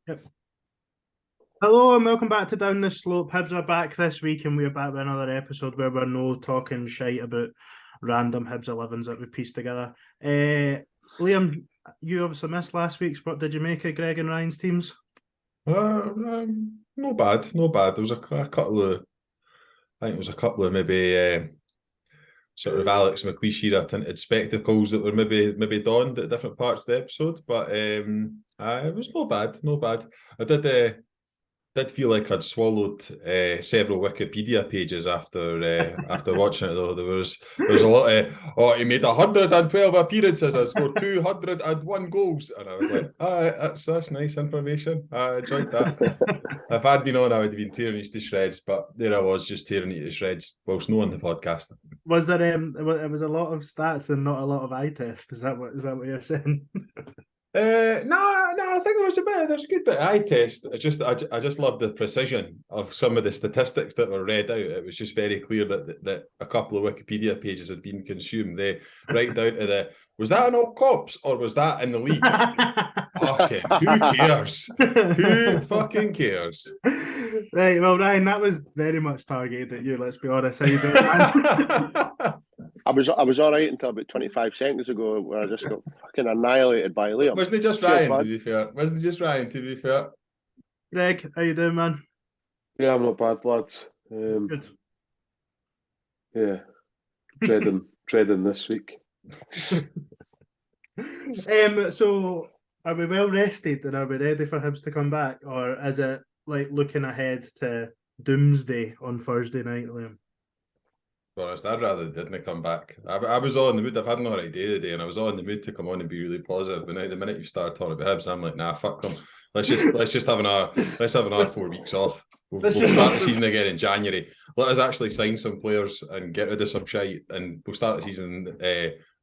Yep. Hello and welcome back to Down the Slope. Hibs are back this week and we're back with another episode where we're no talking shite about random Hibs 11s that we pieced together. Liam, you obviously missed last week's. What did you make of Greg and Ryan's teams? No bad, no bad. There was a couple of, I think it was a couple of maybe sort of Alex McLeish tinted spectacles that were maybe donned at different parts of the episode, but it was no bad, no bad. I did feel like I'd swallowed several Wikipedia pages after watching it though. There was a lot of he made 112 appearances and scored 201 goals, and I was like, that's nice information. I enjoyed that. If I'd been on, I would have been tearing it to shreds, but there I was just tearing it to shreds whilst no on the podcast. Was there it was a lot of stats and not a lot of eye test? Is that what you're saying? No, I think there's a good bit of eye test. I just love the precision of some of the statistics that were read out. It was just very clear that a couple of Wikipedia pages had been consumed. They right down to was that in all cops or was that in the league? Fucking who cares? Who fucking cares? Right, well, Ryan, that was very much targeted at you. Let's be honest. How you doing, man? I was all right until about 25 seconds ago, where I just got fucking annihilated by Liam. Wasn't it just Ryan? To be fair, wasn't it just Ryan? To be fair, Greg, how you doing, man? Yeah, I'm not bad, lads. Good. Yeah, dreading this week. So are we well rested and are we ready for Hibs to come back, or is it like looking ahead to doomsday on Thursday night, Liam? To be honest, I'd rather they didn't come back. I was all in the mood. I've had an alright day today, and I was all in the mood to come on and be really positive. But now, the minute you start talking about Hibs, I'm like, nah, fuck them. Let's just have another 4 weeks off. We'll start the season again in January. Let us actually sign some players and get rid of some shite, and we'll start the season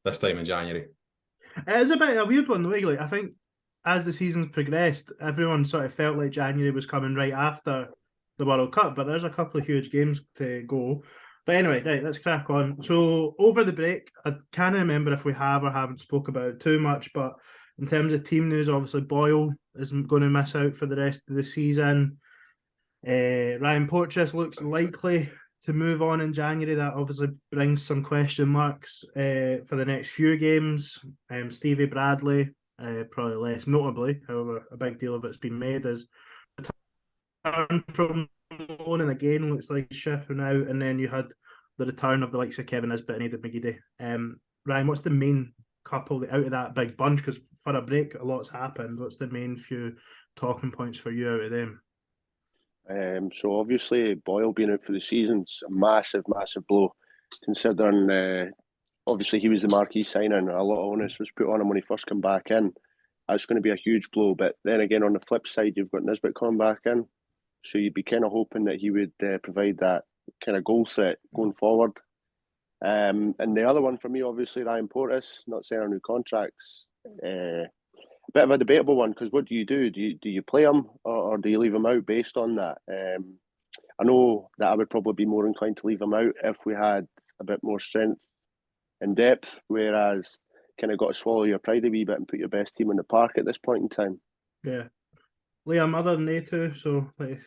this time in January. It is a bit of a weird one, though. Like, I think as the season's progressed, everyone sort of felt like January was coming right after the World Cup, but there's a couple of huge games to go. But anyway, right, let's crack on. So over the break, I can't remember if we have or haven't spoke about it too much, but in terms of team news, obviously Boyle is going to miss out for the rest of the season. Ryan Porteous looks likely to move on in January. That obviously brings some question marks for the next few games. Stevie Bradley, probably less notably, however, a big deal of it's been made, is return from loan, and again looks like shipping out. And then you had the return of the likes of Kevin Nisbet and Aidan McGeady. Ryan, what's the main couple out of that big bunch? Because for a break, a lot's happened. What's the main few talking points for you out of them? So obviously Boyle being out for the season's a massive blow, considering obviously he was the marquee signing. A lot of onus was put on him when he first came back in. That's going to be a huge blow. But then again, on the flip side, you've got Nisbet coming back in, so you'd be kind of hoping that he would provide that kind of goal threat going forward. And the other one for me, obviously, Ryan Porteous, not signing new contracts. A bit of a debatable one, because what do you do? Do you play him or do you leave him out based on that? I know that I would probably be more inclined to leave him out if we had a bit more strength and depth, whereas kind of got to swallow your pride a wee bit and put your best team in the park at this point in time. Yeah. Liam, other than they two, so like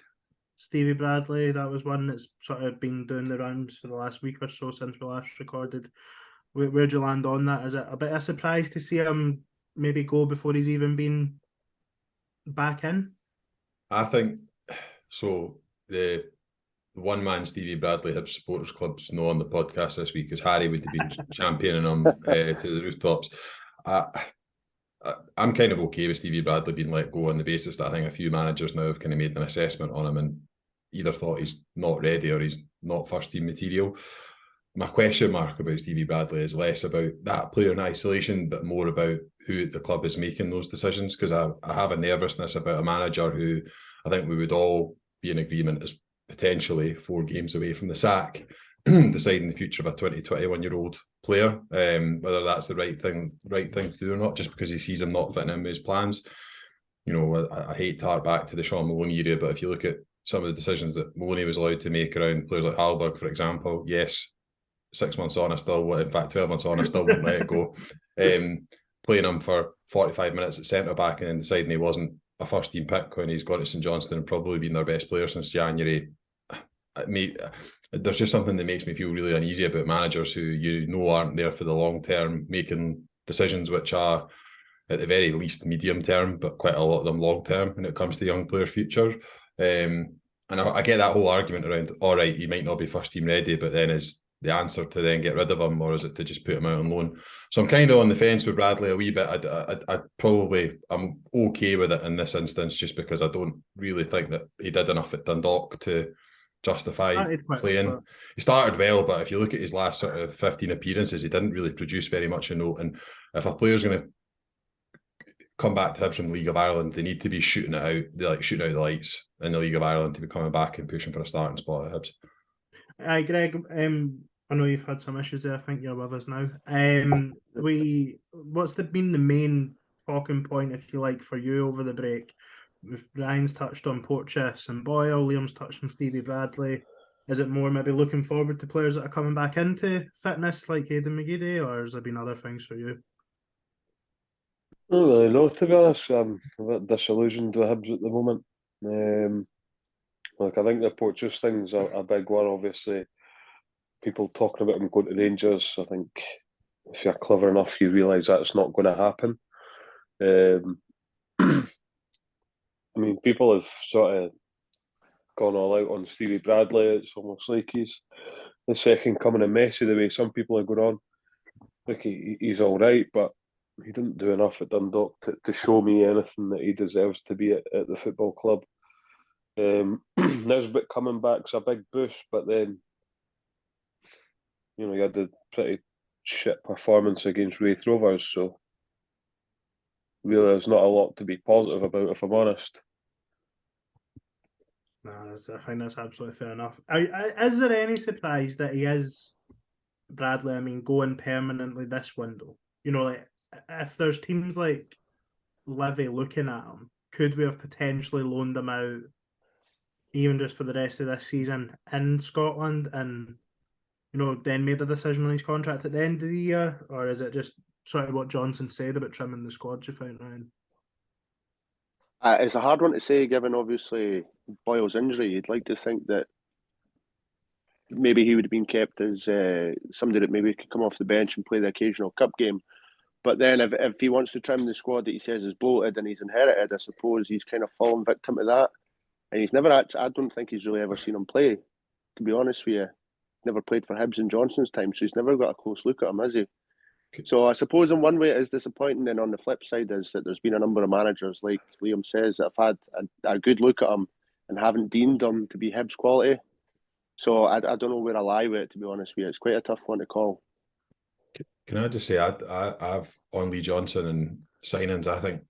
Stevie Bradley, that was one that's sort of been doing the rounds for the last week or so since we last recorded. Where'd you land on that? Is it a bit of a surprise to see him maybe go before he's even been back in? I think so. The one-man Stevie Bradley Hibs supporters club's not on the podcast this week, because Harry would have been championing him to the rooftops. I'm kind of okay with Stevie Bradley being let go on the basis that I think a few managers now have kind of made an assessment on him and either thought he's not ready or he's not first team material. My question mark about Stevie Bradley is less about that player in isolation, but more about who at the club is making those decisions, because I have a nervousness about a manager who I think we would all be in agreement is potentially 4 games away from the sack, deciding the future of a 21-year-old player, whether that's the right thing to do or not, just because he sees him not fitting in with his plans. You know, I hate to hark back to the Sean Maloney era, but if you look at some of the decisions that Maloney was allowed to make around players like Hallberg, for example, yes, 6 months on, 12 months on, I still wouldn't let it go. Playing him for 45 minutes at centre back and then deciding he wasn't a first team pick when he's gone to St Johnstone and probably been their best player since January. There's just something that makes me feel really uneasy about managers who aren't there for the long term, making decisions which are at the very least medium term, but quite a lot of them long term when it comes to young players' future. And I get that whole argument around, all right, he might not be first team ready, but then is the answer to then get rid of him, or is it to just put him out on loan? So I'm kind of on the fence with Bradley a wee bit. I'm okay with it in this instance, just because I don't really think that he did enough at Dundalk to justify playing. He started well, but if you look at his last sort of 15 appearances, he didn't really produce very much in note. And if a player's going to come back to Hibs from the League of Ireland, they need to be shooting it out. They like shooting out the lights in the League of Ireland to be coming back and pushing for a starting spot at Hibs. Aye, Greg, I know you've had some issues there. I think you're with us now. What's been the main talking point, if you like, for you over the break? Ryan's touched on Porteous and Boyle, Liam's touched on Stevie Bradley. Is it more maybe looking forward to players that are coming back into fitness like Aidan McGeady, or has there been other things for you? I don't really know, to be honest. I'm a bit disillusioned with Hibs at the moment. I think the Porteous thing's a big one, obviously. People talking about him going to Rangers. I think if you're clever enough, you realise that's not going to happen. I mean, people have sort of gone all out on Stevie Bradley. It's almost like he's the second coming of Messi, the way some people are going on. Like he's all right, but he didn't do enough at Dundalk to show me anything that he deserves to be at the football club. Nisbet coming back's a big boost, but then he had a pretty shit performance against Wraith Rovers, so really there's not a lot to be positive about, if I'm honest. No, I think that's absolutely fair enough. Is there any surprise that he is, Bradley, going permanently this window? If there's teams like Livy looking at him, could we have potentially loaned him out even just for the rest of this season in Scotland and, then made a decision on his contract at the end of the year? Or is it just sort of what Johnson said about trimming the squad you found, Ryan? It's a hard one to say, given obviously Boyle's injury. You'd like to think that maybe he would have been kept as somebody that maybe could come off the bench and play the occasional cup game. But then if he wants to trim the squad that he says is bloated and he's inherited, I suppose he's kind of fallen victim to that. And he's never actually, I don't think he's really ever seen him play, to be honest with you. Never played for Hibs in Johnson's time, so he's never got a close look at him, has he? So I suppose in one way it is disappointing, and on the flip side is that there's been a number of managers, like Liam says, that have had a good look at him and haven't deemed him to be Hibs quality. So I don't know where I lie with it, to be honest with you. It's quite a tough one to call. Can I just say, I've on Lee Johnson and signings, I think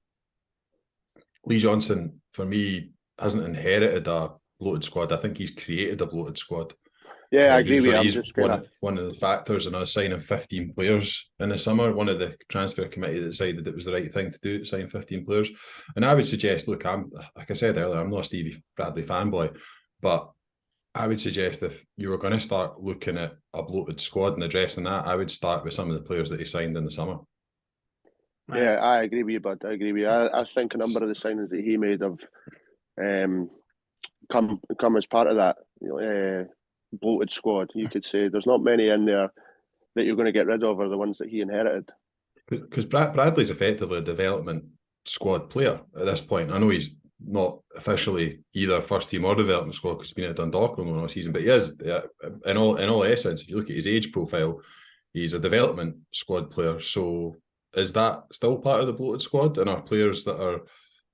Lee Johnson, for me, hasn't inherited a bloated squad. I think he's created a bloated squad. Yeah, I agree with you. He's one of the factors in us signing 15 players in the summer. One of the transfer committee that decided it was the right thing to do, to sign 15 players. And I would suggest, look, like I said earlier, I'm not a Stevie Bradley fanboy, but I would suggest if you were going to start looking at a bloated squad and addressing that, I would start with some of the players that he signed in the summer. Yeah, I agree with you, bud. I agree with you. I think a number of the signings that he made have come as part of that bloated squad, you could say. There's not many in there that you're going to get rid of are the ones that he inherited. Because Bradley's effectively a development squad player at this point. I know he's not officially either first team or development squad because he's been at Dundalk all season, but he is, in all essence, if you look at his age profile, he's a development squad player. So is that still part of the bloated squad? And are players that are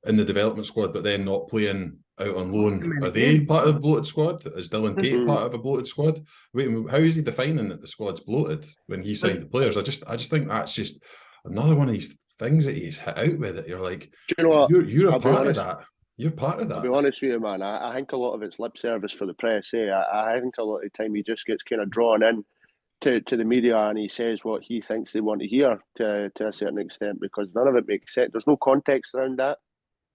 in the development squad but then not playing out on loan, are they part of the bloated squad? Is Dylan Tate part of a bloated squad? Wait, how is he defining that the squad's bloated when he signed the players? I just think that's just another one of these things that he's hit out with it. You're like, do you know what? You're a part of that. You're part of that. I'll be honest with you, man. I think a lot of it's lip service for the press. I think a lot of the time he just gets kind of drawn in to the media and he says what he thinks they want to hear to a certain extent, because none of it makes sense. There's no context around that.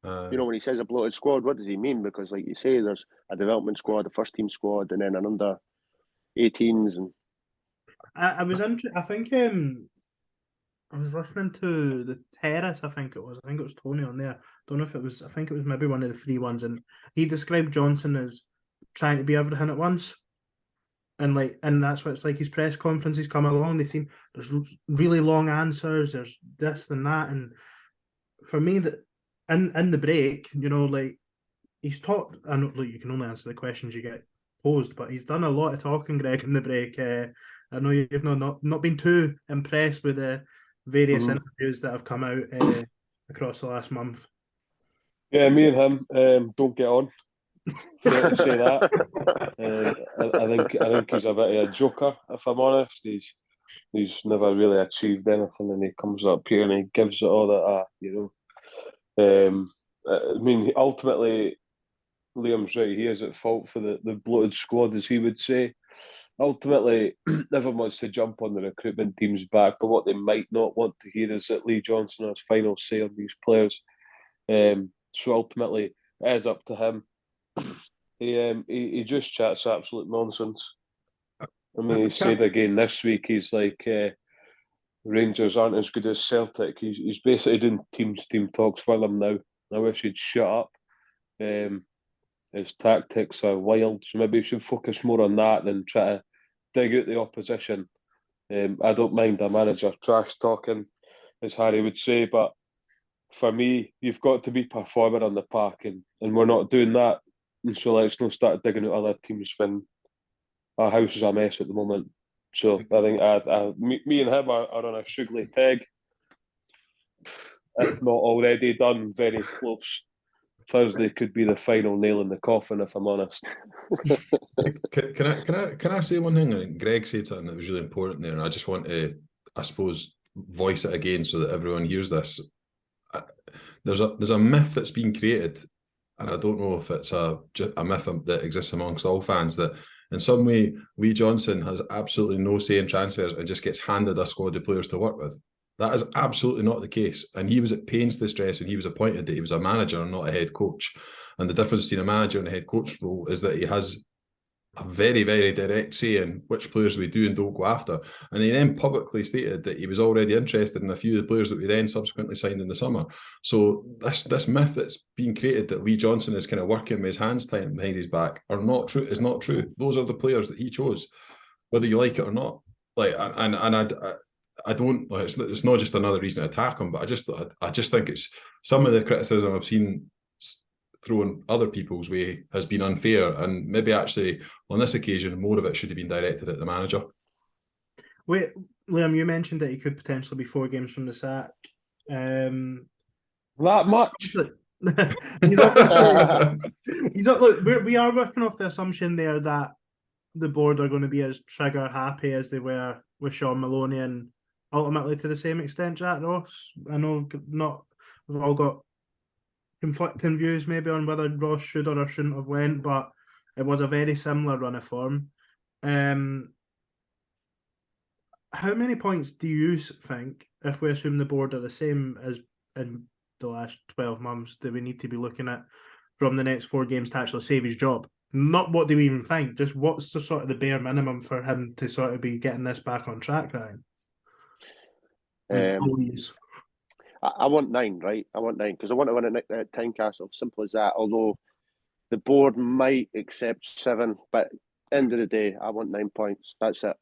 When he says a bloated squad, what does he mean? Because like you say, there's a development squad, a first team squad, and then an under 18s. And I was interested. I think I was listening to the Terrace, I think it was. I think it was Tony on there. Don't know if it was. I think it was maybe one of the free ones, and he described Johnson as trying to be everything at once. And that's what it's like. His press conferences come along. There's really long answers. There's this and that, and for me, that in the break, he's talked. I know, look, you can only answer the questions you get posed, but he's done a lot of talking, Greg, in the break. I know you've not been too impressed with the various interviews that have come out across the last month. Yeah, me and him don't get on. Fair to say that. I think he's a bit of a joker, if I'm honest. He's never really achieved anything, and he comes up here and he gives it all that. I mean, ultimately, Liam's right. He is at fault for the bloated squad, as he would say. Ultimately, everyone wants to jump on the recruitment team's back, but what they might not want to hear is that Lee Johnson has final say on these players. So ultimately, it is up to him. He just chats absolute nonsense. I mean, he said again this week, he's like, Rangers aren't as good as Celtic. He's basically doing team talks for them now. I wish he'd shut up. His tactics are wild, so maybe he should focus more on that than try to dig out the opposition. I don't mind a manager trash talking, as Harry would say, but for me, you've got to be performing on the park, and we're not doing that. And so let's not start digging out other teams when our house is a mess at the moment. So I think me and him are on a sugary peg, if not already done, very close. Thursday could be the final nail in the coffin, if I'm honest. Can I say one thing? I think Greg said something that was really important there, and I just want to, I suppose, voice it again so that everyone hears this. There's a myth that's been created, and I don't know if it's a myth that exists amongst all fans, that in some way Lee Johnson has absolutely no say in transfers and just gets handed a squad of players to work with. That is absolutely not the case. And he was at pains to stress when he was appointed that he was a manager and not a head coach. And the difference between a manager and a head coach role is that he has a very, very direct say in which players we do and don't go after. And he then publicly stated that he was already interested in a few of the players that we then subsequently signed in the summer. So this myth that's being created that Lee Johnson is kind of working with his hands tied behind his back is not true. Those are the players that he chose, whether you like it or not. I don't. It's not just another reason to attack him, but I just think it's some of the criticism I've seen thrown other people's way has been unfair, and maybe actually on this occasion more of it should have been directed at the manager. Wait, Liam, you mentioned that he could potentially be 4 games from the sack. That much? Look, we are working off the assumption there that the board are going to be as trigger happy as they were with Sean Maloney, and ultimately to the same extent Jack Ross. I know we've all got conflicting views maybe on whether Ross should or shouldn't have went, but it was a very similar run of form. How many points do you think, if we assume the board are the same as in the last 12 months, do we need to be looking at from the next 4 games to actually save his job? Not what do we even think, just what's the sort of the bare minimum for him to sort of be getting this back on track, Ryan? I want 9, right? I want 9 because I want to win at Tynecastle. Simple as that. Although the board might accept 7, but end of the day, I want 9 points. That's it.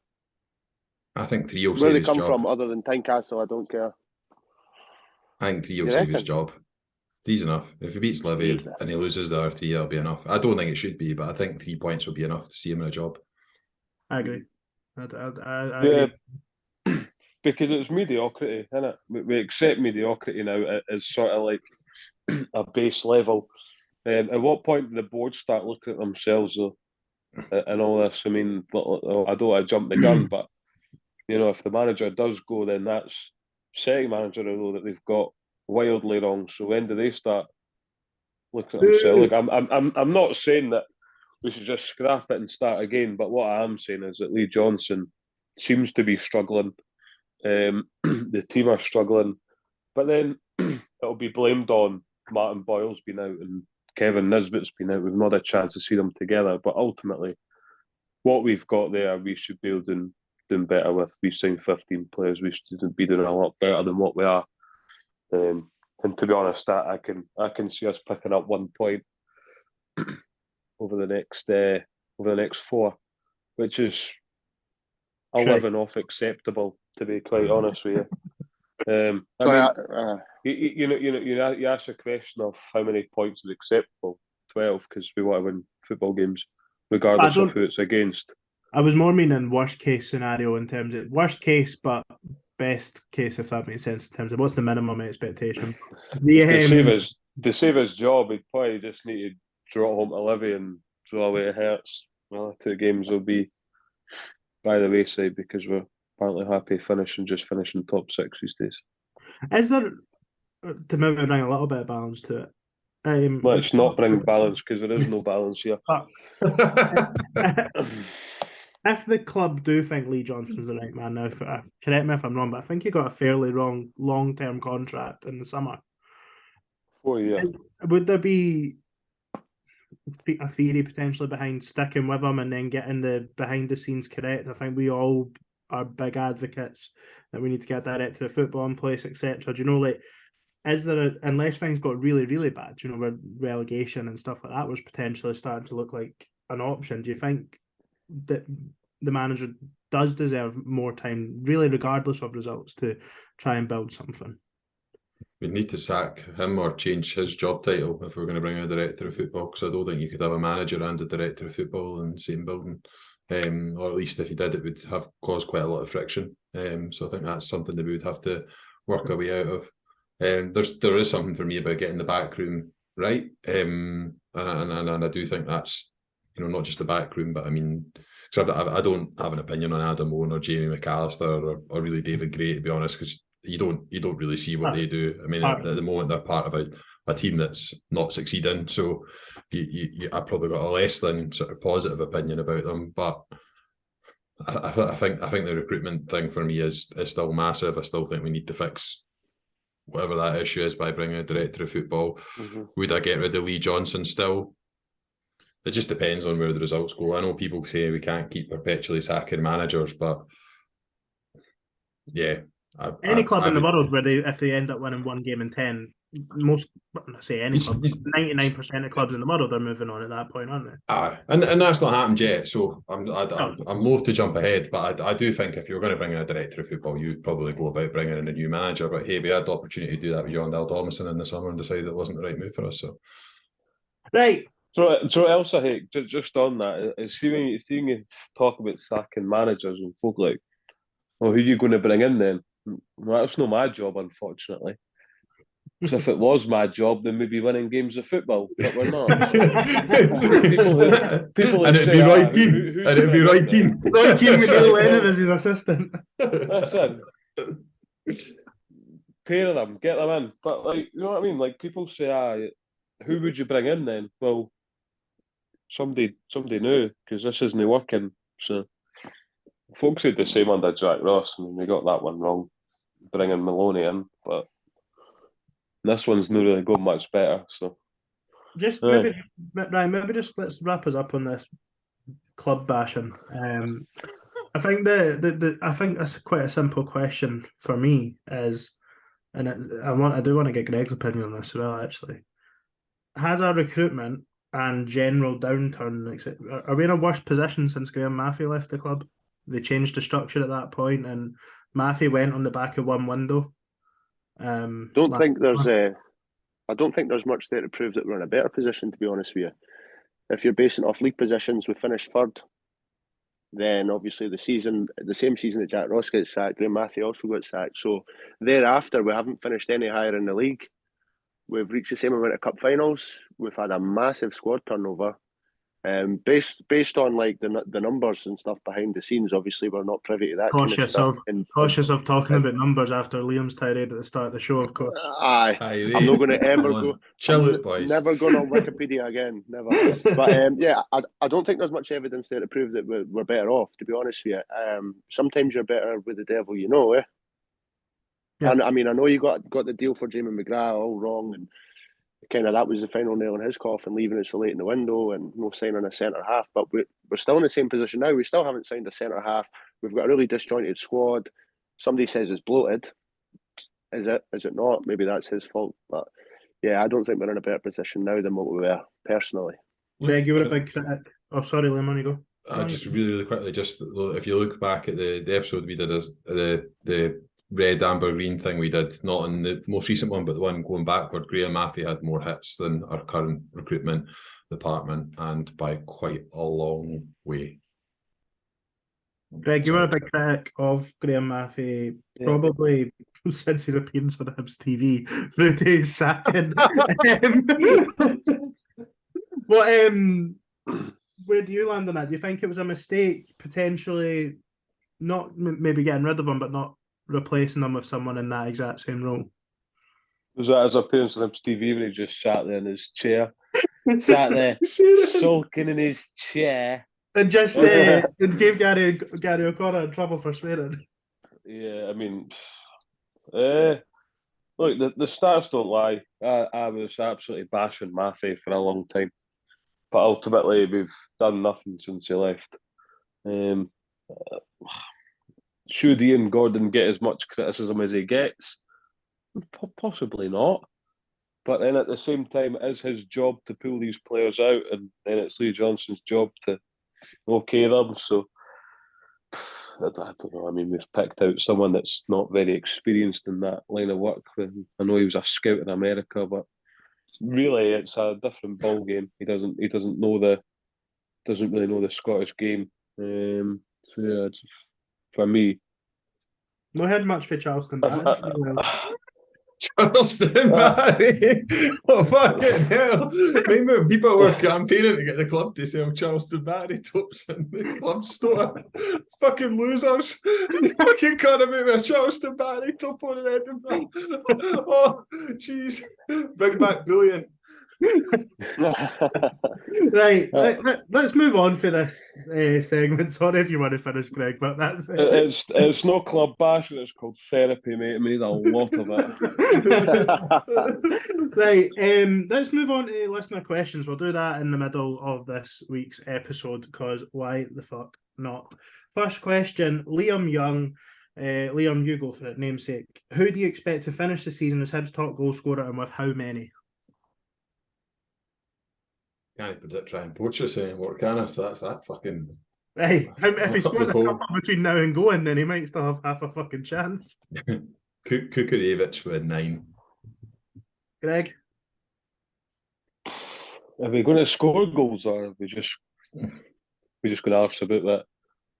I think 3 will Where save they his come job. from, other than Tynecastle, I don't care. I think 3 will save his job. 3's enough. If he beats Livy and he loses the other 3, that'll be enough. I don't think it should be, but I think 3 points will be enough to see him in a job. I agree. I agree. Because it's mediocrity, isn't it? We accept mediocrity now as sort of like a base level. At what point do the board start looking at themselves though, and all this? I mean, I don't want to jump the gun, but if the manager does go, then that's setting managerial that they've got wildly wrong. So when do they start looking at themselves? Look, I'm not saying that we should just scrap it and start again, but what I am saying is that Lee Johnson seems to be struggling. The team are struggling, but then it'll be blamed on Martin Boyle's been out and Kevin Nisbet's been out. We've not had a chance to see them together, but ultimately, what we've got there, we should be able to doing better with. We signed 15 players. We should be doing a lot better than what we are. And to be honest, I can see us picking up 1 point over the next 4, which is a living off acceptable, to be quite honest with you. You ask a question of how many points is acceptable. 12, because we want to win football games, regardless of who it's against. I was more meaning worst case scenario in terms of worst case, but best case, if that makes sense, in terms of what's the minimum expectation. To save his job, he'd probably just need to draw home to Livy and draw away at Hertz. Well, 2 games will be by the wayside because we're apparently happy finishing top 6 these days. Is there, to maybe bring a little bit of balance to it? Let's not bring balance because there is no balance here. If the club do think Lee Johnson's the right man now, correct me if I'm wrong, but I think he got a fairly long-term contract in the summer. 4 years. Would there be a theory potentially behind sticking with him and then getting the behind-the-scenes correct? I think we all are big advocates that we need to get director of football in place, etc. Do you know, like, is there unless things got really, really bad, you know, where relegation and stuff like that was potentially starting to look like an option, do you think that the manager does deserve more time, really regardless of results, to try and build something? We need to sack him or change his job title if we're going to bring a director of football, because I don't think you could have a manager and a director of football in the same building. Or at least if you did, it would have caused quite a lot of friction. So I think that's something that we would have to work our way out of. There is something for me about getting the back room right, and I do think that's, you know, not just the back room, but I mean, because I don't have an opinion on Adam Owen or Jamie McAllister or really David Gray, to be honest, because you don't really see what they do. I mean, at the moment they're part of a team that's not succeeding, so I've probably got a less than sort of positive opinion about them. But I think the recruitment thing for me is still massive. I still think we need to fix whatever that issue is by bringing a director of football. Mm-hmm. Would I get rid of Lee Johnson still? It just depends on where the results go. I know people say we can't keep perpetually sacking managers, but yeah. Any club in the world where if they end up winning 1 game in 10, most, I say any club, 99% of clubs in the world are moving on at that point, aren't they? And that's not happened yet. So I'm loath to jump ahead, but I do think if you're going to bring in a director of football, you'd probably go about bringing in a new manager. But hey, we had the opportunity to do that with John Daldormison in the summer and decided it wasn't the right move for us. So right. So what else I hate, just on that, is seeing you talk about sacking managers and folk like, well, who are you going to bring in then? Well, that's not my job, unfortunately. Because if it was my job, then we'd be winning games of football, but we're not. people and it'd be Roy Keane. And it'd be Roy Keane. Roy Keane with Neil Lennon as his assistant. Listen, pair of them, get them in. But, like, you know what I mean? Like, people say, who would you bring in then? Well, somebody new, because this isn't working. So folks said the same under Jack Ross, and they got that one wrong, bringing Maloney in, but this one's not really going much better. So just maybe, Ryan, let's wrap us up on this club bashing. I think I think that's quite a simple question for me is, and I do want to get Greg's opinion on this as well. Actually, has our recruitment and general downturn, are we in a worse position since Graham Maffey left the club? They changed the structure at that point, and Maffey went on the back of one window. I don't think there's much there to prove that we're in a better position, to be honest with you. If you're basing it off league positions, we finished third. Then obviously the same season that Jack Ross gets sacked, Graham Maffey also got sacked. So thereafter, we haven't finished any higher in the league. We've reached the same amount of cup finals. We've had a massive squad turnover. Based on like the numbers and stuff behind the scenes, obviously we're not privy to that cautious of talking about numbers after Liam's tirade at the start of the show, of course. I'm not going to ever go. Chill it, boys. Never going on Wikipedia again. Never. But yeah, I don't think there's much evidence there to prove that we're better off. To be honest with you, sometimes you're better with the devil, you know. Yeah. And I mean, I know you got the deal for Jamie McGrath all wrong, and kind of that was the final nail in his coffin, leaving it so late in the window and no signing a centre half. But we're still in the same position now. We still haven't signed a centre half. we've got a really disjointed squad. Somebody says it's bloated. Is it? Is it not? Maybe that's his fault. But yeah, I don't think we're in a better position now than what we were, personally. Greg, you were a big critic. Oh, sorry, Liam, on you go. Just really quickly, just if you look back at the episode we did, the red, amber, green thing we did, not in the most recent one, but the one going backward, Graham Maffey had more hits than our current recruitment department, and by quite a long way. Greg, you were a big critic of Graham Maffey, probably since his appearance on Hibs TV through to his sacking. Where do you land on that? Do you think it was a mistake, potentially not maybe getting rid of him, but not replacing him with someone in that exact same role? Was that his appearance on Hibs TV when he just sat there in his chair? Sat there, sulking in his chair. And just and gave Gary O'Connor in trouble for swearing. Yeah, I mean, look, the stats don't lie. I was absolutely bashing Maffey for a long time. But ultimately, we've done nothing since he left. Should Ian Gordon get as much criticism as he gets? Possibly not. But then at the same time, it is his job to pull these players out, and then it's Lee Johnson's job to okay them. So I don't know. I mean, we've picked out someone that's not very experienced in that line of work. I know he was a scout in America, but really, it's a different ball game. He doesn't really know the Scottish game. So yeah, for me, no heard much for Charleston, but Charleston Barry. Oh, fucking hell. Remember when people were campaigning to get the club to sell Charleston Barry tops in the club store? Fucking losers. Fucking can't have a Charleston Barry top on in Edinburgh. Oh, jeez. Bring back brilliant. Right, let's move on for this segment. Sorry if you want to finish, Greg, but that's it. It's not club bashing, it's called therapy, mate. I made a lot of it. Right, let's move on to listener questions. We'll do that in the middle of this week's episode, because why the fuck not? First question, Liam Young. Liam, you go for it, namesake. Who do you expect to finish the season as Hibs' top goal scorer, and with how many? Can't predict Ryan Poachers anymore, can I? So that's that fucking. Hey, if he scores a couple between now and going, then he might still have half a fucking chance. Kukurevich with 9. Greg? Are we going to score goals, or are we just going to arse about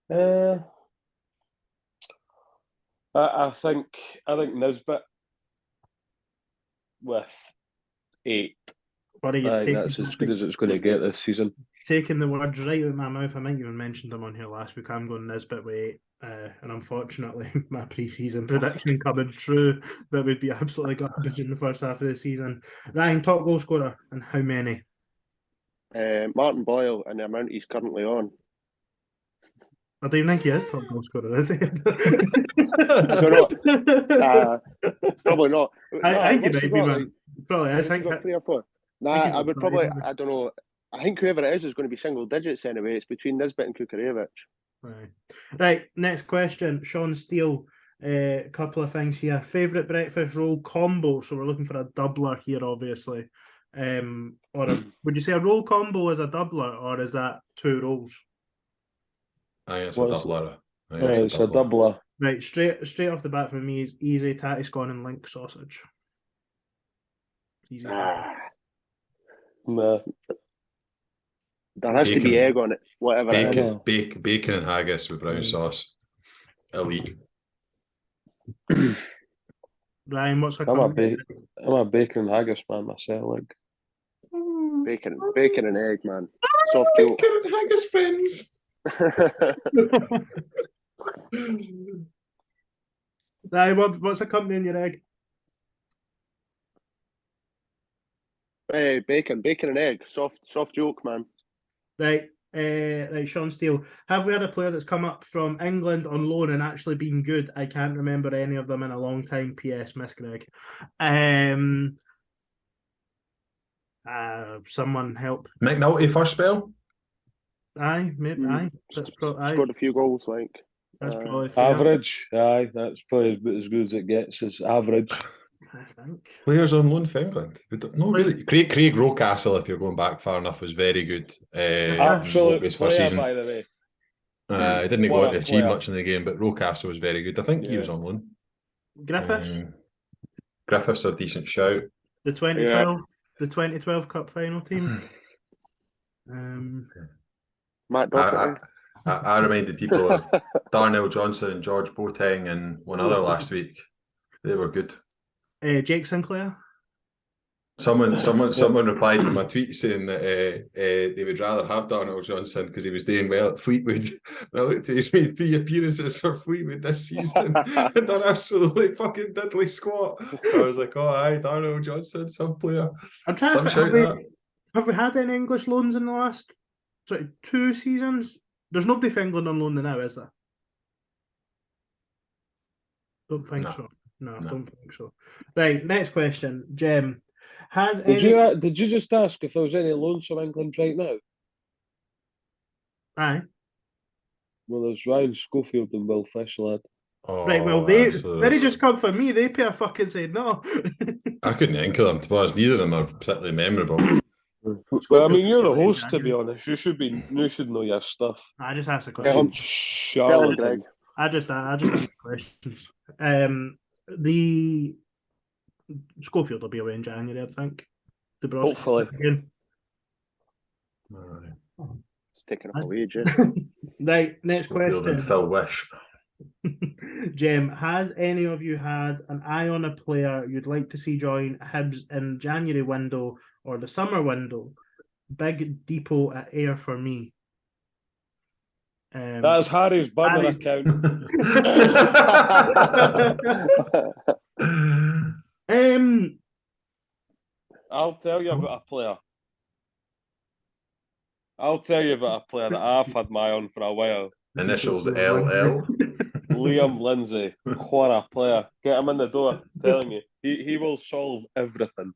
that? I think Nisbet with 8. That's as good as it's going to get this season. Taking the words right out of my mouth. I might even mentioned them on here last week. I'm going Nisbet with 8. And unfortunately, my pre-season prediction coming true, that would be absolutely garbage in the first half of the season. Ryan, top goal scorer, and how many? Martin Boyle, and the amount he's currently on. I don't even think he is top goal scorer, is he? I don't know. Probably not. I think he might be, man. Probably. I think 3 or 4. I would probably. I don't know. I think whoever it is going to be single digits anyway. It's between Nisbet and Kukurevich. Right. Next question, Sean Steele. A couple of things here. Favourite breakfast roll combo. So we're looking for a doubler here, obviously. Would you say a roll combo is a doubler, or is that 2 rolls? I think it's a doubler. It's a doubler. Right, straight off the bat for me is easy tatty scone and link sausage. Easy. There has to be egg on it, whatever. Bacon and haggis with brown sauce. Elite. Ryan, what's I'm a bacon and haggis man myself. Like bacon and egg, man. Soft bacon and haggis friends. Ryan, what's accompanying your egg? Bacon and egg, soft yolk, man. Right, Sean Steele. Have we had a player that's come up from England on loan and actually been good? I can't remember any of them in a long time. P.S. Miss Greg. Someone help. McNulty first spell. Aye, maybe. Aye, that's scored a few goals. Like That's probably fair. Average. Aye, that's probably about as good as it gets. Is average. I think. Players on loan for England. No, really. Craig Rocastle, if you're going back far enough, was very good. Absolute his player, first season. by the way. He didn't go What on a to achieve player. much in the game, but Rocastle was very good. I think he Yeah. was on loan. Griffiths, Griffiths are a decent shout. the 2012 Cup final team. Matt I, Doherty. I reminded people of Darnell Johnson, George Boateng, and one other last week. They were good. Jake Sinclair. Someone replied to my tweet saying that they would rather have Darnell Johnson because he was doing well at Fleetwood. And I looked at he's made 3 appearances for Fleetwood this season and done absolutely fucking diddly squat. So I was like, oh, aye, Darnell Johnson, some player. I'm trying to think, have we had any English loans in the last 2 seasons? There's nobody for England on loan now, is there? Don't think so. No, I don't think so. Right, next question. Jem. Did you just ask if there was any loans from England right now? Aye. Well, there's Ryan Schofield and Will Fish, lad. Oh, right, well, they just come for me. They pair fucking said no. I couldn't think of them, to be honest. Neither of them are particularly memorable. Well, I mean, you're the host, to be honest. You should know your stuff. I just asked a question. Charlatan. I just asked the questions. The Schofield will be away in January, I think. Hopefully. It's taking up a wage, Right, next Schofield question. and Phil Wish. Jem, has any of you had an eye on a player you'd like to see join Hibs in January window or the summer window? Big depot at Ayr for me. That's Harry's burner account. I'll tell you about a player. that I've had my own for a while. Initials LL. Liam Lindsay. What a player. Get him in the door. I'm telling you. He will solve everything.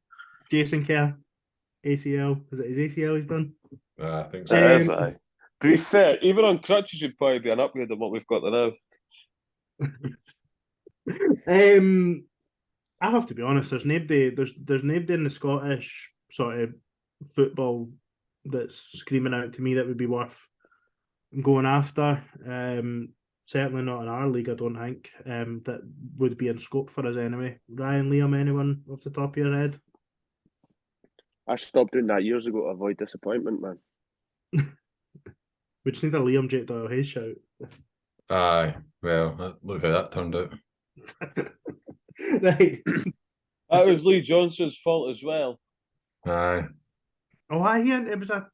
Jason Kerr. ACL. Is it his ACL he's done? I think so. It is, aye. To be fair, even on crutches would probably be an upgrade on what we've got now. I have to be honest, there's nobody in the Scottish sort of football that's screaming out to me that would be worth going after. Certainly not in our league, I don't think. That would be in scope for us anyway. Ryan, Liam, anyone off the top of your head? I stopped doing that years ago to avoid disappointment, man. We just need a Liam Jake Doyle Hayes shout. Aye, well, look how that turned out. Right. That was Lee Johnson's fault as well. Aye. Oh, it was a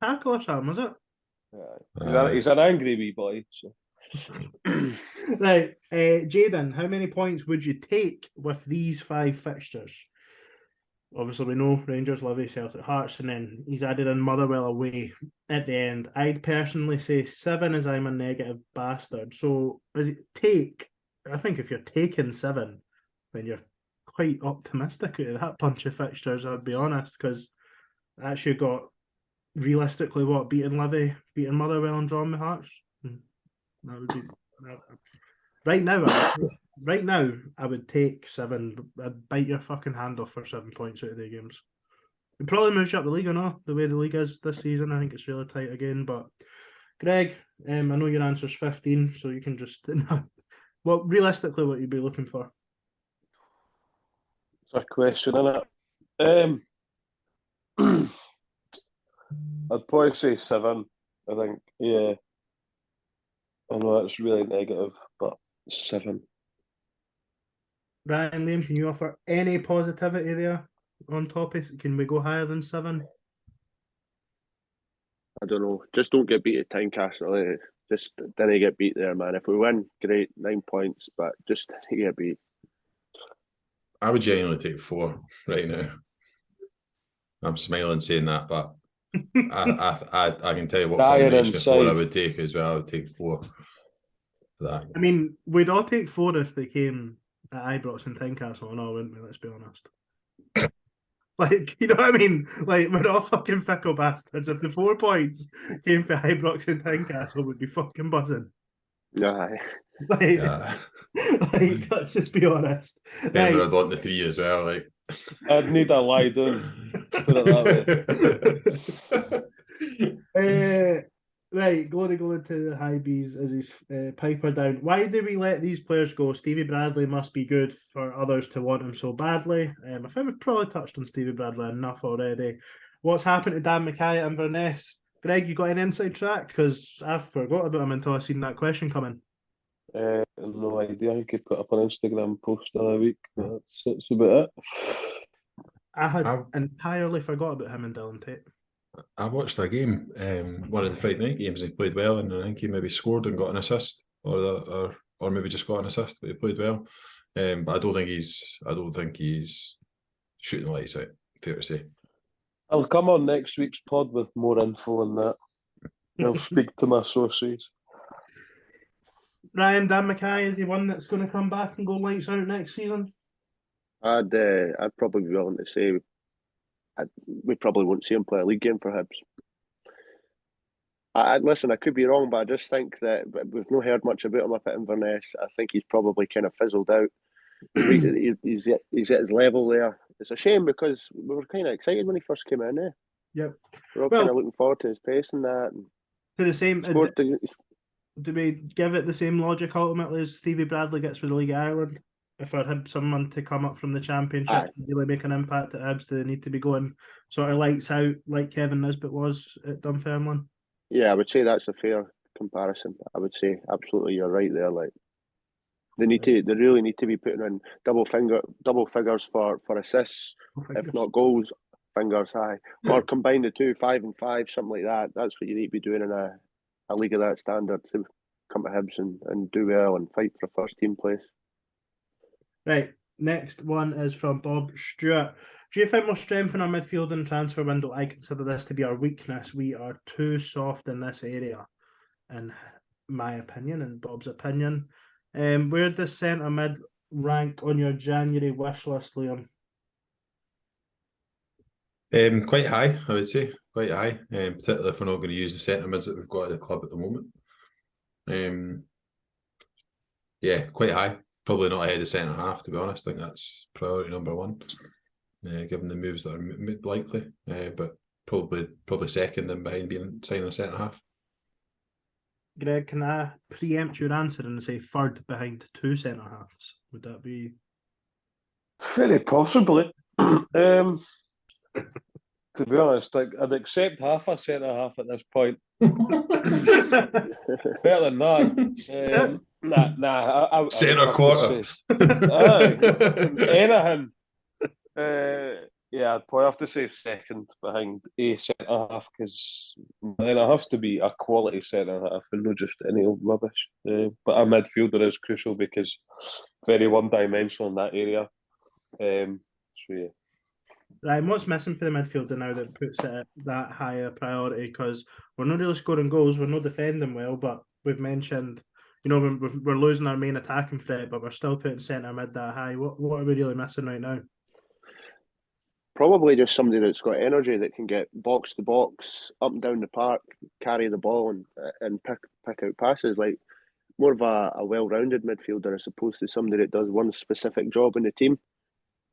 tackle or something, was it? He's an angry wee boy. So. Right, Jayden, how many points would you take with these 5 fixtures? Obviously, we know Rangers, Livy, Celtic, Hearts, and then he's added in Motherwell away at the end. I'd personally say 7 as I'm a negative bastard. So, I think if you're taking 7, then you're quite optimistic out of that bunch of fixtures, I'd be honest, because I actually got realistically beating Livy, beating Motherwell, and drawing my Hearts. That would be right now. I would take 7. I'd bite your fucking hand off for 7 points out of the games. It probably moves you up the league or not. The way the league is this season, I think it's really tight again. But Greg, I know your answer's 15, so you can just realistically, what you'd be looking for? It's a question, isn't it? I'd probably say 7. I think, yeah. I know that's really negative, but 7. Ryan, Liam, can you offer any positivity there on topic? Can we go higher than 7? I don't know. Just don't get beat at Tynecastle. Just didn't get beat there, man. If we win, great, 9 points, but just didn't get beat. I would genuinely take 4 right now. I'm smiling saying that, but I can tell you what combination of 4 I would take as well. I would take 4 for that. I mean, we'd all take 4 if they came at Ibrox and Tynecastle and all, wouldn't we? Let's be honest. Like, you know what I mean? Like, we're all fucking fickle bastards. If the 4 points came for Ibrox and Tynecastle, we'd be fucking buzzing. Aye. Like, Yeah. like, let's just be honest. Then Right. I'd want the 3 as well. Like, I'd need a lie down. Put it that Right, Glory going to the Hibs as he's Piper down. Why do we let these players go? Stevie Bradley must be good for others to want him so badly. I think we've probably touched on Stevie Bradley enough already. What's happened to Dan Mackay at Inverness? Greg, you got an inside track? Because I forgot about him until I seen that question coming. No idea. I could put up an Instagram post the other week. That's about it. I had entirely forgot about him and Dylan Tate. I watched a game, one of the Friday night games, and he played well, and I think he maybe scored and got an assist, or maybe just got an assist, but he played well. But I don't think he's shooting the lights out. Fair to say. I'll come on next week's pod with more info on that. I'll speak to my sources. Ryan, Dan Mackay, is he one that's going to come back and go lights out next season? I'd probably be willing to say we probably won't see him play a league game for Hibs. Listen, I could be wrong, but I just think that we've not heard much about him up at Inverness. I think he's probably kind of fizzled out. He's at his level there. It's a shame because we were kind of excited when he first came in. Yep. We're all kind of looking forward to his pace and that. And to the same. Do we give it the same logic ultimately as Stevie Bradley gets with the League of Ireland? If I had someone to come up from the Championship to really make an impact at Hibs, do they need to be going sort of lights out like Kevin Nisbet was at Dunfermline? Yeah, I would say that's a fair comparison. I would say absolutely you're right there. Like they really need to be putting in double figures for assists, if not goals, fingers high, or combine the two, 5 and 5, something like that. That's what you need to be doing in a league of that standard to come to Hibs and do well and fight for first team place. Right, next one is from Bob Stewart. Do you think we'll strengthen our midfield in transfer window? I consider this to be our weakness. We are too soft in this area, in my opinion, and Bob's opinion. Where does centre mid rank on your January wish list, Liam? Quite high, I would say. Quite high, particularly if we're not going to use the centre mids that we've got at the club at the moment. Yeah, quite high. Probably not ahead of centre half, to be honest. I think that's priority number one, given the moves that are likely. But probably second and behind being signing a centre half. Greg, can I preempt your answer and say third behind 2 centre halves? Would that be very possibly? To be honest, I'd accept half a centre half at this point. Better than that. Nah. Centre quarter. Anything. Yeah, I'd probably have to say second behind a centre half because then it has to be a quality centre half and not just any old rubbish. But a midfielder is crucial because very one-dimensional in that area. So yeah. Right, what's missing for the midfielder now that puts it at that higher priority? Because we're not really scoring goals, we're not defending well, but we've mentioned, we're losing our main attacking threat, but we're still putting centre mid that high. What are we really missing right now? Probably just somebody that's got energy that can get box to box, up and down the park, carry the ball and pick out passes. Like more of a well-rounded midfielder as opposed to somebody that does one specific job in the team.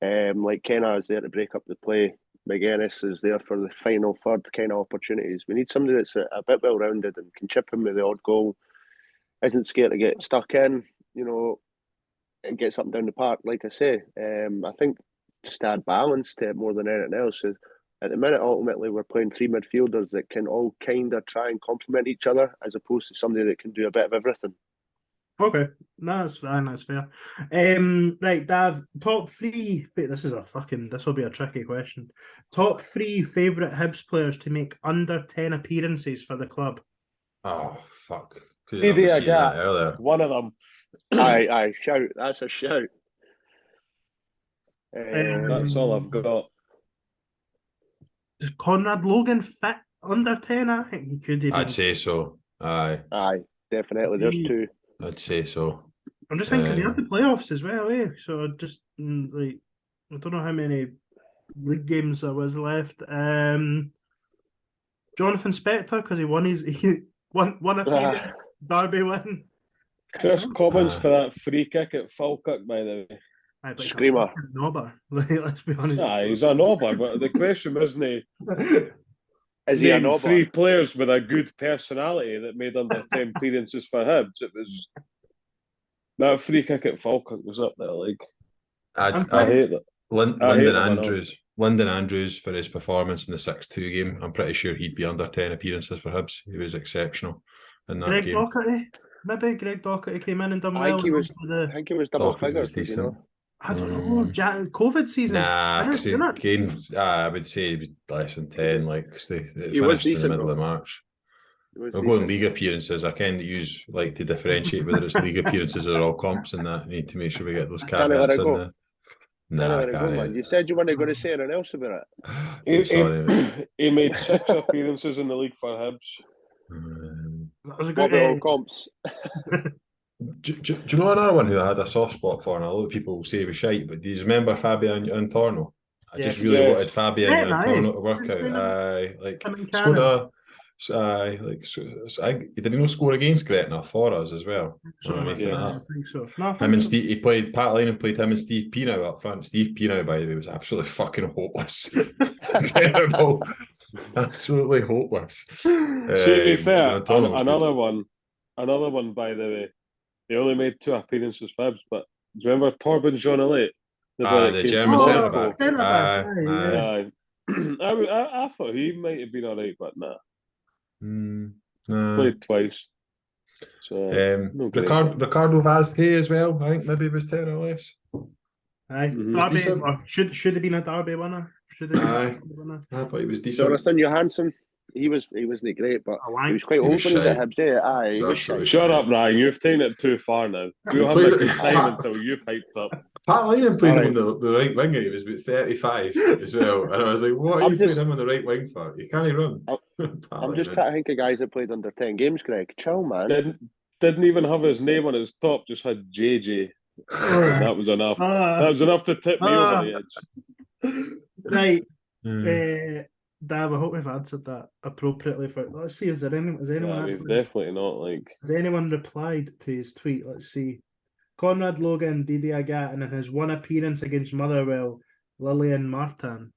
Like Kenna is there to break up the play. McGuinness is there for the final third kind of opportunities. We need somebody that's a bit well-rounded and can chip in with the odd goal, isn't scared to get stuck in, and gets up and down the park. Like I say, I think just to add balance to it more than anything else is at the minute, ultimately, we're playing 3 midfielders that can all kind of try and complement each other as opposed to somebody that can do a bit of everything. Okay, that's fine. That's fair. Right, Dav. Top 3. This will be a tricky question. Top 3 favourite Hibs players to make under 10 appearances for the club. Oh fuck! Earlier. One of them. I shout. That's a shout. That's all I've got. Does Conrad Logan fit under 10? I think he could. I'd say so. Aye, definitely. There's 2. I'd say so. I'm just thinking because he had the playoffs as well, So just I don't know how many league games there was left. Jonathan Spector because he won a Derby win. Just comments for that free kick at Falkirk, by the way. Aye, but he's Screamer. a fucking knobber. Like, let's be honest. Aye, he's a knobber, but the question wasn't Is he a name knobber? 3 players with a good personality that made under 10 appearances for Hibs. It was that free kick at Falkirk was up there. Like, I hate that. Lyndon Andrews for his performance in the 6-2 game. I'm pretty sure he'd be under 10 appearances for Hibs. He was exceptional in that game. Docherty? Maybe Greg Docherty came in and done well. I think he was double figures, did you know? I don't know. COVID season. Nah, because I would say he was less than 10. Like, cause they finished in the middle of March. I'll go in league appearances. I can use like to differentiate whether it's league appearances or all comps and that. I need to make sure we get those caveats in there. Nah, I can't. You said you weren't going to say anything else about it. He made 6 appearances in the league for Hibs. That was a good all comps. Do you know another one who I had a soft spot for, and a lot of people say he was shite, but do you remember Fabian Antorno? I just really wanted Fabian Antorno to work out. Scored a... he didn't score against Gretna for us as well. I think so. Him and Steve, he played Pat Lynn and played him and Steve Pino up front. Steve Pino, by the way, was absolutely fucking hopeless. Terrible. Absolutely hopeless. To be fair, another one, by the way. They only made 2 appearances for Hibs, but do you remember Torben Jean-Elate? The German centre-back. I thought he might have been alright, but nah. Played twice. So, Ricardo Vazquez as well. I think maybe he was 10 or less. Aye. Derby, should have been a Derby winner. I thought he was decent. Jonathan Johansson. He wasn't great, but he was quite open with the Hibs. Aye, he was shite. Shut up, Ryan. You've taken it too far now. We'll have a good time until you've hyped up. Pat Lynn played him on the right wing, and he was about 35 as well. And I was like, what are you playing him on the right wing for? He can't run. I'm just trying to think of guys that played under 10 games, Greg. Chill, man. Didn't even have his name on his top, just had JJ. That was enough. That was enough to tip me over the edge. Right. Dav, I hope we've answered that appropriately. Let's see, has anyone definitely not has anyone replied to his tweet? Let's see. Conrad Logan, Didier Gatton, in his one appearance against Motherwell, Lillian Martin.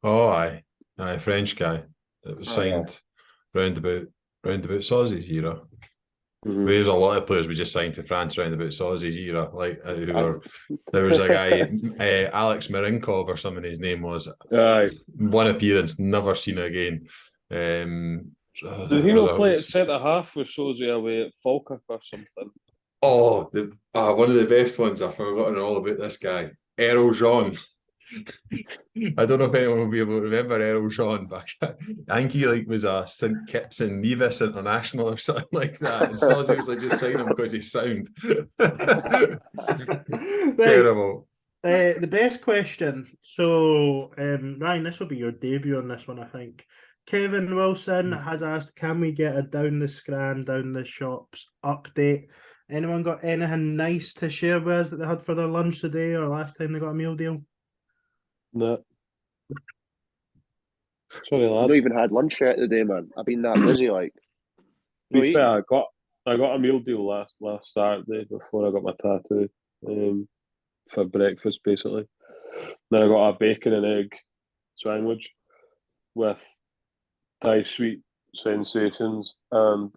Oh, aye, French guy. It was signed round about Sozzy's era. There's a lot of players we just signed for France around about Sozzy's era. There was a guy, Alex Marinkov or something his name was. One appearance, never seen it again. Did he not play at centre half with Sozzy away at Falkirk or something? Oh, one of the best ones. I've forgotten all about this guy, Errol Jean. I don't know if anyone will be able to remember Errol Jean, but I think he was a St Kitts and Nevis international or something like that. And Sozzy was just signing him because he's sound. Terrible. The best question. So, Ryan, this will be your debut on this one, I think. Kevin Wilson has asked, can we get a down the scran, down the shops update? Anyone got anything nice to share with us that they had for their lunch today or last time they got a meal deal? No. Sorry, lad. I've not even had lunch yet today, man. I've been that busy, like. To be fair, I got a meal deal last Saturday before I got my tattoo. For breakfast, basically. Then I got a bacon and egg sandwich with Thai sweet sensations and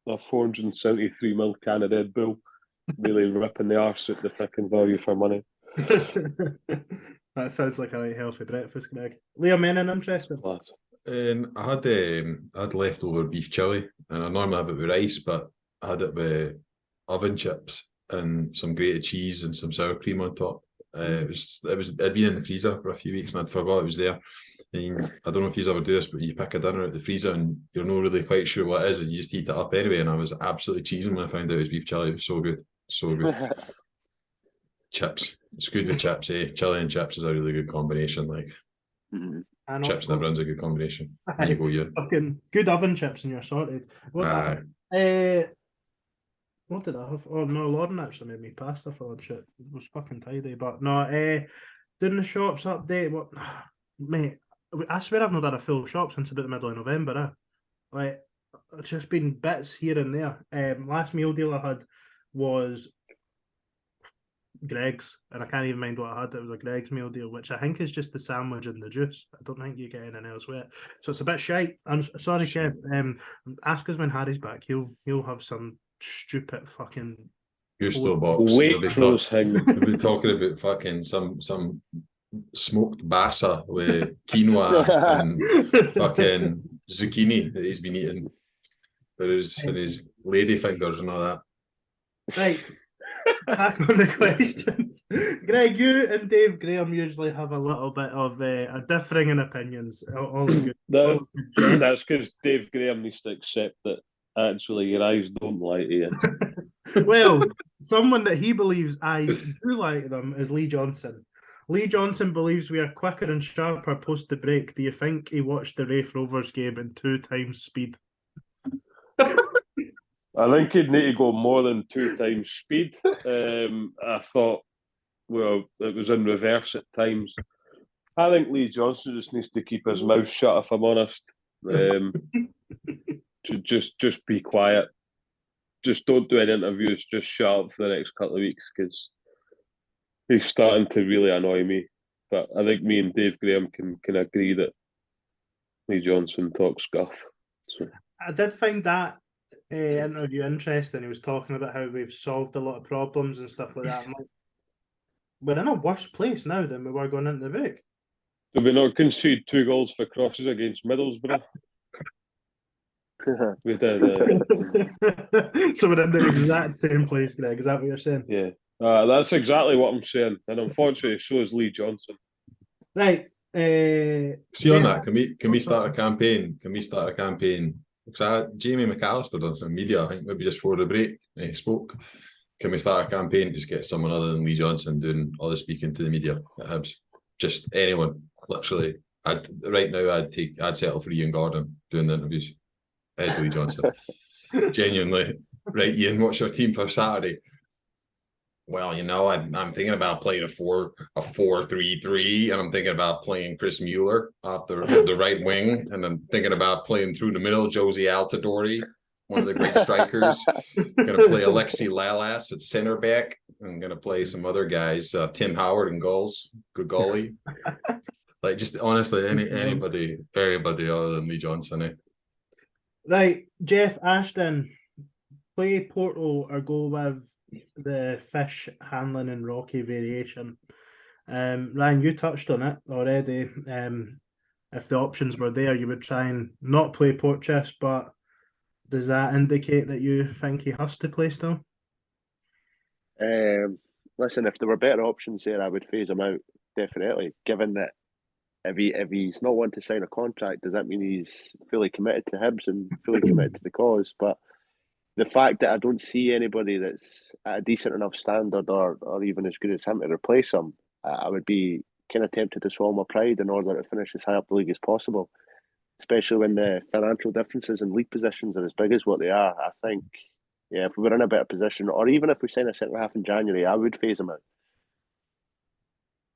a 473ml can of Red Bull. Really ripping the arse at the fucking value for money. That sounds like a right healthy breakfast, Greg. Liam, anything interesting? I had leftover beef chilli, and I normally have it with rice, but I had it with oven chips and some grated cheese and some sour cream on top. It'd been in the freezer for a few weeks and I'd forgot it was there. And I don't know if you ever do this, but you pick a dinner out the freezer and you're not really quite sure what it is, and you just heat it up anyway. And I was absolutely cheesing when I found out it was beef chilli. It was so good, so good. Chips, it's good with chips. Chilli and chips is a really good combination. Chips and everyone's a good combination. There you go, you. Fucking good oven chips and you're sorted. What did I have? Oh no, Lauren actually made me pasta for lunch. It was fucking tidy, but no. Doing the shops update. What, mate? I swear I've not done a full shop since about the middle of November. just been bits here and there. Last meal deal I had was Greg's, and I can't even mind what I had. It was a Greg's meal deal, which I think is just the sandwich and the juice. I don't think you get anything else with it, so it's a bit shite. I'm sorry, Kev. Ask us when Harry's back. He'll have some stupid fucking Gusto box. Waitrose thing. We'll be talking about fucking some smoked bassa with quinoa and fucking zucchini that he's been eating for his lady fingers and all that. Right. Back on the questions. Greg, you and Dave Graham usually have a little bit of a differing in opinions. All good. That's because Dave Graham needs to accept that actually your eyes don't lie to you. Well, someone that he believes eyes do lie to them is Lee Johnson. Lee Johnson believes we are quicker and sharper post the break. Do you think he watched the Raith Rovers game in 2 times speed? I think he'd need to go more than 2 times speed. I thought, well, it was in reverse at times. I think Lee Johnson just needs to keep his mouth shut, if I'm honest. Just be quiet. Just don't do any interviews. Just shut up for the next couple of weeks, because he's starting to really annoy me. But I think me and Dave Graham can agree that Lee Johnson talks guff. So I did find that interview interesting. He was talking about how we've solved a lot of problems and stuff like that. I'm like, we're in a worse place now than we were going into the break. did we not concede 2 goals for crosses against Middlesbrough? We did. So we're in the exact same place, Greg. Is that what you're saying? Yeah. That's exactly what I'm saying. And unfortunately, so is Lee Johnson. Right. See, on that, can we start a campaign? Can we start a campaign? Because Jamie McAllister done some media, I think maybe just before the break, and he spoke. Can we start a campaign to just get someone other than Lee Johnson doing all the speaking to the media at Hibs? Just anyone, literally. Right now, I'd settle for Ian Gordon doing the interviews. Ed Lee Johnson. Genuinely. Right, Ian, what's your team for Saturday? Well, I'm thinking about playing a 4-3-3, and I'm thinking about playing Chris Mueller off the right wing, and I'm thinking about playing through the middle, Josie Altidore, one of the great strikers. Going to play Alexi Lalas at centre back. I'm going to play some other guys, Tim Howard in goals, good goalie. Like, just honestly, anybody other than Lee Johnson. Right, Jeff Ashton, play Porto or go with the Fish, Hanlon and Rocky variation. Ryan, you touched on it already. If the options were there, you would try and not play Porteous, but does that indicate that you think he has to play still? Listen, if there were better options there, I would phase him out, definitely, given that if he's not wanting to sign a contract, does that mean he's fully committed to Hibs and fully committed to the cause? But the fact that I don't see anybody that's at a decent enough standard or even as good as him to replace him, I would be kind of tempted to swallow my pride in order to finish as high up the league as possible, especially when the financial differences in league positions are as big as what they are. I think, yeah, if we were in a better position, or even if we sign a centre half in January, I would phase him out.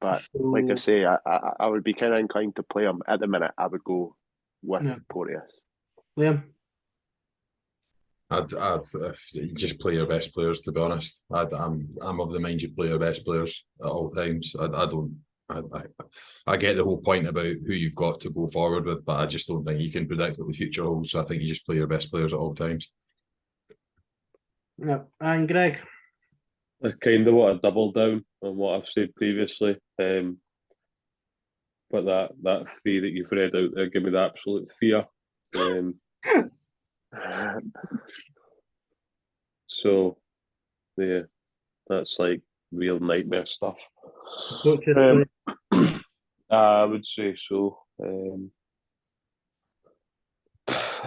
But like I say, I would be kind of inclined to play him at the minute. I would go with Porteous. Liam? I'd just play your best players, to be honest. I'm of the mind you play your best players at all times. I get the whole point about who you've got to go forward with, but I just don't think you can predict what the future holds. So I think you just play your best players at all times. Yeah, and Greg? I kind of want to double down on what I've said previously. But that three that you've read out there give me the absolute fear. So, yeah, that's like real nightmare stuff. I would say so.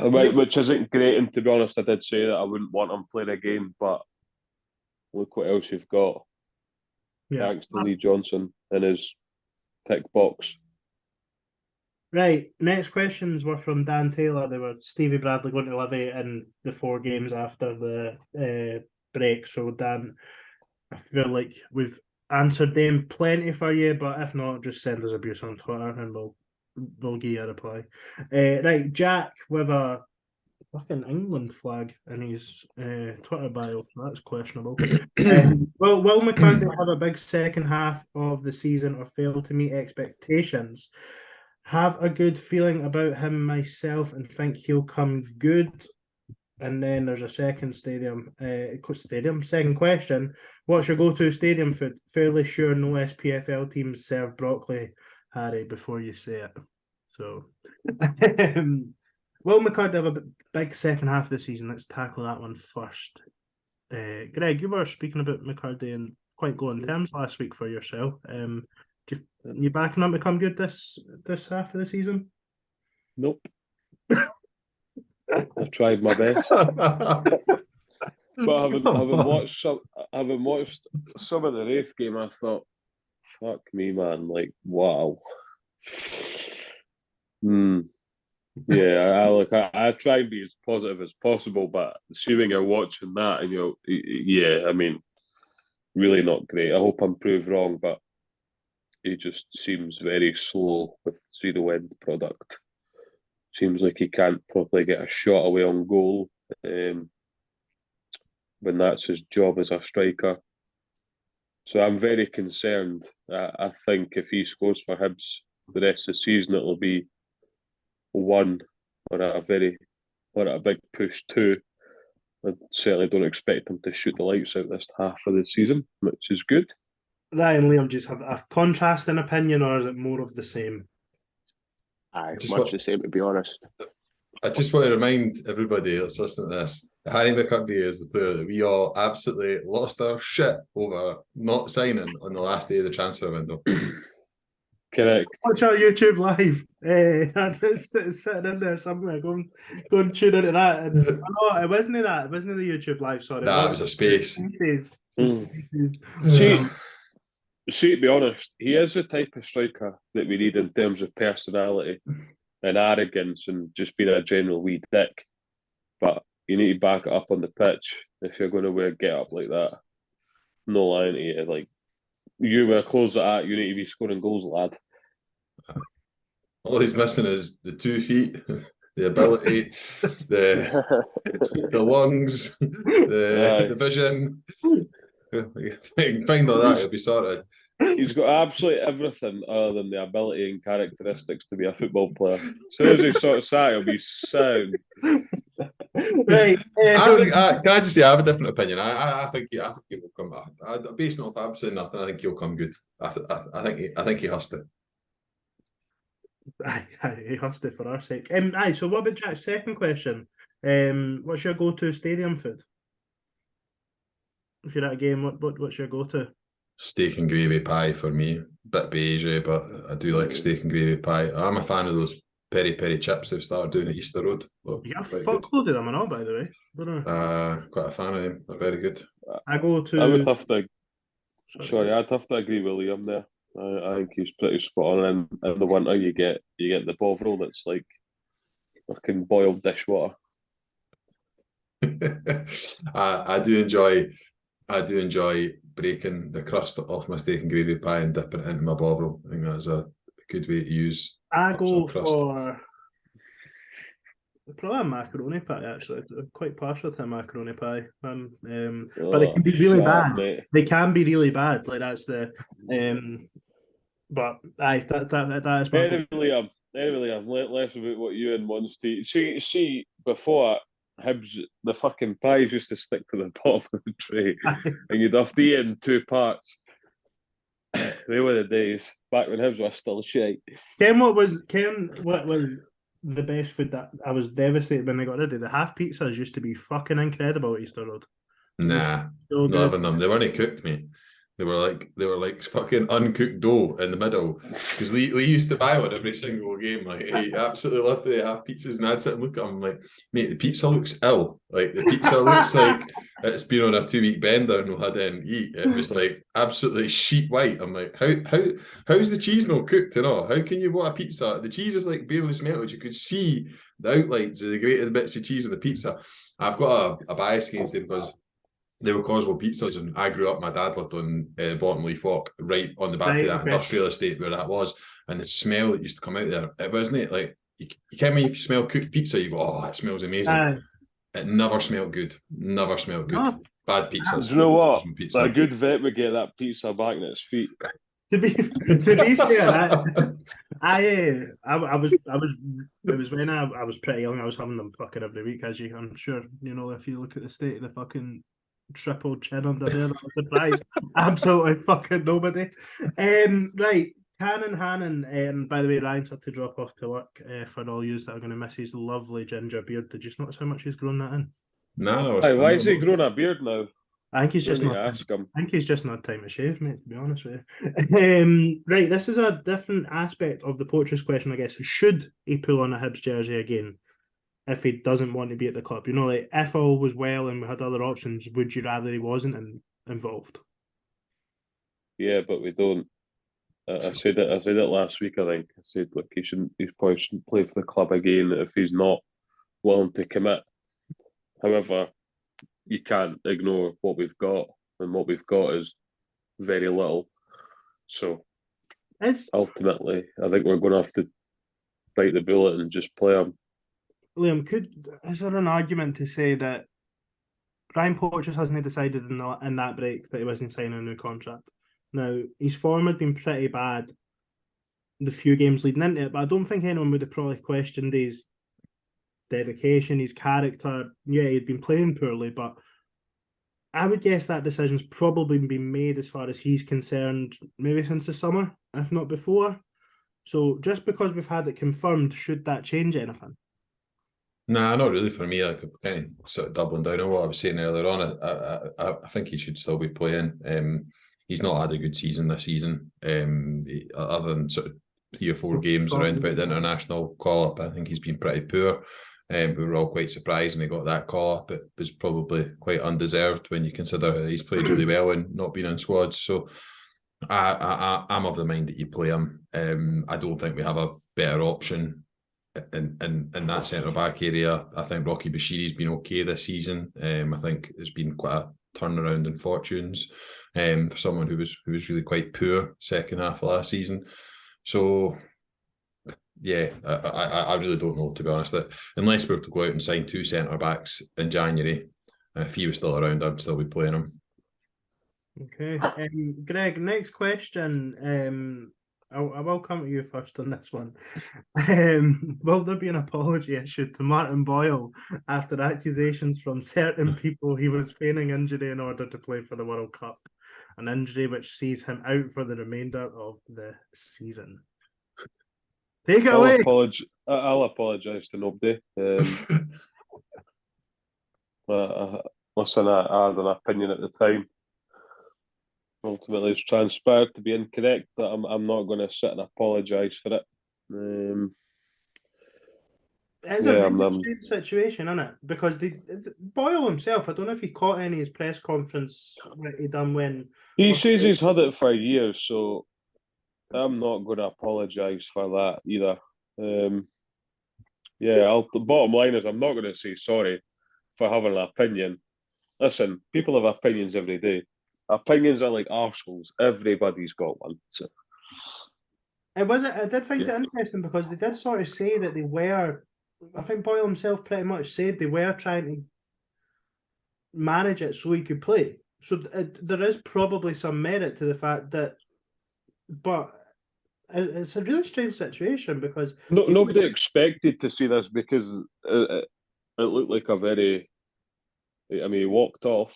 Which isn't great, and to be honest, I did say that I wouldn't want him playing again, but look what else you've got. Yeah. Thanks to Lee Johnson and his tick box. Right, next questions were from Dan Taylor. They were Stevie Bradley going to Livy in the 4 games after the break. So Dan, I feel like we've answered them plenty for you, but if not, just send us abuse on Twitter and we'll give you a reply. Right, Jack with a fucking England flag in his Twitter bio. That's questionable. Will McCarthy have a big second half of the season or fail to meet expectations? Have a good feeling about him myself and think he'll come good. And then there's a second second question. What's your go-to stadium food? Fairly sure no SPFL teams serve broccoli, Harry, before you say it. So, will McCarthy have a big second half of the season? Let's tackle that one first. Greg, you were speaking about McCarthy in quite glowing terms last week for yourself. You backing up to come good this half of the season? Nope. I tried my best, but having watched some of the Wraith game, I thought, "Fuck me, man! Like, wow." Yeah, I try and be as positive as possible, but assuming you're watching that and I mean, really not great. I hope I'm proved wrong, but he just seems very slow with zero end product. Seems like he can't properly get a shot away on goal when that's his job as a striker. So I'm very concerned. I think if he scores for Hibs the rest of the season, it'll be 1 or a big push 2. I certainly don't expect him to shoot the lights out this half of the season, which is good. Ryan and Liam just have a contrasting opinion, or is it more of the same? Much the same, to be honest. I just want to remind everybody that's listening to this, Harry McCurdy is the player that we all absolutely lost our shit over not signing on the last day of the transfer window. Correct. Watch our YouTube live. It's sitting in there somewhere. Go and tune into that. And, no, it wasn't that. It wasn't the YouTube live. Sorry, it was a space. See, to be honest, he is the type of striker that we need in terms of personality and arrogance and just being a general wee dick. But you need to back it up on the pitch if you're going to wear get up like that. No lying to you. Like, you wear clothes like that, you need to be scoring goals, lad. All he's missing is the 2 feet, the ability, the lungs, the vision. Find all that, it'll be sorted. He's got absolutely everything other than the ability and characteristics to be a football player. As soon as he sorts that, he'll be sound. Right. Can I just say I have a different opinion? I think he will come back. Based off I've said nothing, I think he'll come good. I think he has to. He has to for our sake. So what about Jack's second question? What's your go-to stadium food? If you're at a game, what's your go-to? Steak and gravy pie for me. Bit beige, but I do like steak and gravy pie. I'm a fan of those peri chips they've started doing at Easter Road. You got a fuckload of them and all, by the way. Don't know. Quite a fan of them. They're very good. I would have to. I'd have to agree with Liam there. I think he's pretty spot on. And in the winter, you get the bovril that's like fucking boiled dishwater. I do enjoy breaking the crust off my steak and gravy pie and dipping it into my bovril. I think that's a good way to use. I go for probably a macaroni pie. Actually, I'm quite partial to a macaroni pie. But they can be really bad. Mate. They can be really bad. Like that's the. But that is. Anyway, I'm less about what you and wants to see before. Hibs, the fucking pies used to stick to the bottom of the tray and you'd have to eat it in 2 parts. They were the days back when Hibs were still shite. Ken, what was the best food that I was devastated when they got rid of? The half pizzas used to be fucking incredible at Easter Road. Nah, not having them. They weren't cooked, mate. They were like fucking uncooked dough in the middle. Because Lee used to buy one every single game. Like he absolutely loved the half pizzas, and I'd sit and look at him like, mate, the pizza looks ill. Like the pizza looks like it's been on a 2-week bender and we had to eat. It was like absolutely sheet white. I'm like, how's the cheese not cooked and all? How can you want a pizza? The cheese is like barely melted. You could see the outlines of the grated bits of cheese of the pizza. I've got a bias against it because they were Coswell pizzas, and I grew up. My dad lived on Bottomley Fork, right on the back of that industrial estate where that was, and the smell that used to come out there, it wasn't it like you can, when you smell cooked pizza, you go, oh, it smells amazing. It never smelled good. Never smelled good. No. Bad pizza. Do you know what? Pizza. A good vet would get that pizza back in its feet. To be fair, it was when I was pretty young. I was having them fucking every week, as I'm sure you know. If you look at the state of the fucking triple chin under there, that was surprise. Absolutely fucking nobody. Right, Hannon. And by the way, Ryan's had to drop off to work. For all yous that are going to miss his lovely ginger beard. Did you notice how much he's grown that in? No. Hey, why has he grown a beard now? I think he's just not. Ask him. I think he's just not time to shave, mate. To be honest with you. Right, this is a different aspect of the Poacher's question, I guess. Should he pull on a Hibs jersey again if he doesn't want to be at the club? You know, like if all was well and we had other options, would you rather he wasn't involved? Yeah, but we don't. I said it last week. I think I said, look, he probably shouldn't play for the club again if he's not willing to commit. However, you can't ignore what we've got, and what we've got is very little. So ultimately, I think we're going to have to bite the bullet and just play him. Liam, is there an argument to say that Ryan Poacher hasn't decided in that break that he wasn't signing a new contract? Now, his form had been pretty bad the few games leading into it, but I don't think anyone would have probably questioned his dedication, his character. Yeah, he'd been playing poorly, but I would guess that decision's probably been made as far as he's concerned, maybe since the summer, if not before. So just because we've had it confirmed, should that change anything? Nah, not really for me. I could kind of sort of doubling down on what I was saying earlier on. I think he should still be playing. He's not had a good season this season. Other than sort of 3 or 4 games around about the international call-up, I think he's been pretty poor. We were all quite surprised when he got that call-up. It was probably quite undeserved when you consider he's played really well and not been in squads. So I'm of the mind that you play him. I don't think we have a better option in that centre-back area. I think Rocky Bashiri's been okay this season. I think there's been quite a turnaround in fortunes for someone who was really quite poor second half of last season. So yeah, I really don't know, to be honest. That unless we were to go out and sign 2 centre-backs in January, if he was still around, I'd still be playing him. Okay. Greg, next question. I will come to you first on this one. Will there be an apology issued to Martin Boyle after accusations from certain people he was feigning injury in order to play for the World Cup? An injury which sees him out for the remainder of the season. Take it away. I'll apologise to nobody. Listen, I had an opinion at the time. Ultimately, it's transpired to be incorrect, but I'm not going to sit and apologise for it. It's a really strange situation, isn't it? Because Boyle himself, I don't know if he caught any of his press conference that he done when... He says he's had it for years, so I'm not going to apologise for that either. The bottom line is I'm not going to say sorry for having an opinion. Listen, people have opinions every day. Opinions are like arseholes. Everybody's got one. So. I did find it interesting because they did sort of say that they were... I think Boyle himself pretty much said they were trying to manage it so he could play. So there is probably some merit to the fact that... But it's a really strange situation because... Nobody expected to see this because it looked like a very... I mean, he walked off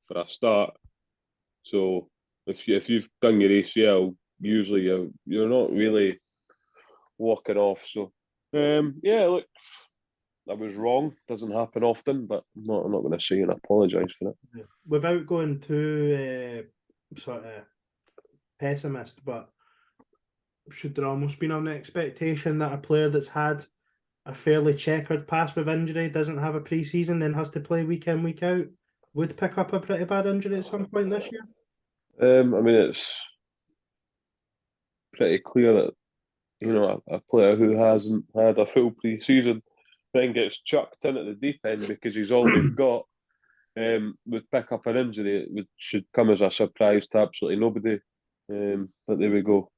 for a start. So if you've done your ACL, usually you're not really walking off. So look, I was wrong. Doesn't happen often, but I'm not going to say and apologise for it. Without going too sort of pessimist, but should there almost been an expectation that a player that's had a fairly checkered past with injury, doesn't have a pre-season, then has to play week in, week out, would pick up a pretty bad injury at some point this year? I mean, it's pretty clear that, you know, a player who hasn't had a full pre-season then gets chucked in at the deep end because he's all they've got, would pick up an injury. It should come as a surprise to absolutely nobody. But there we go.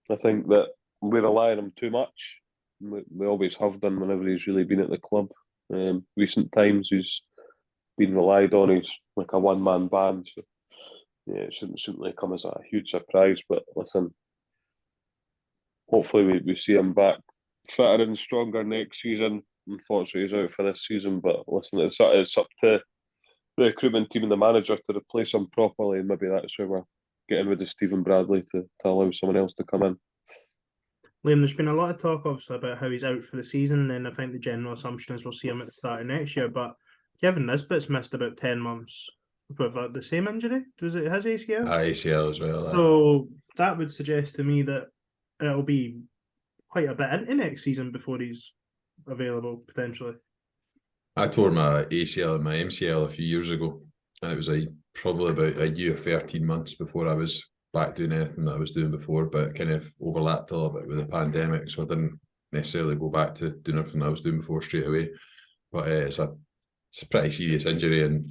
I think that we rely on him too much. we always have done whenever he's really been at the club. Recent times he's been relied on. He's like a one-man band. So yeah, it shouldn't really come as a huge surprise. But listen, hopefully we see him back fitter and stronger next season. Unfortunately, he's out for this season. But listen, it's up to the recruitment team and the manager to replace him properly, and maybe that's where we're getting rid of Stephen Bradley to allow someone else to come in. Liam, there's been a lot of talk, obviously, about how he's out for the season, and I think the general assumption is we'll see him at the start of next year. But Kevin Nisbet's missed about 10 months with the same injury. Was it his ACL? ACL as well. So that would suggest to me that it'll be quite a bit into next season before he's available, potentially. I tore my ACL and my MCL a few years ago, and it was probably about a year, 13 months before I was back doing anything that I was doing before, but it kind of overlapped a little bit with the pandemic, so I didn't necessarily go back to doing everything I was doing before straight away. But it's a pretty serious injury, and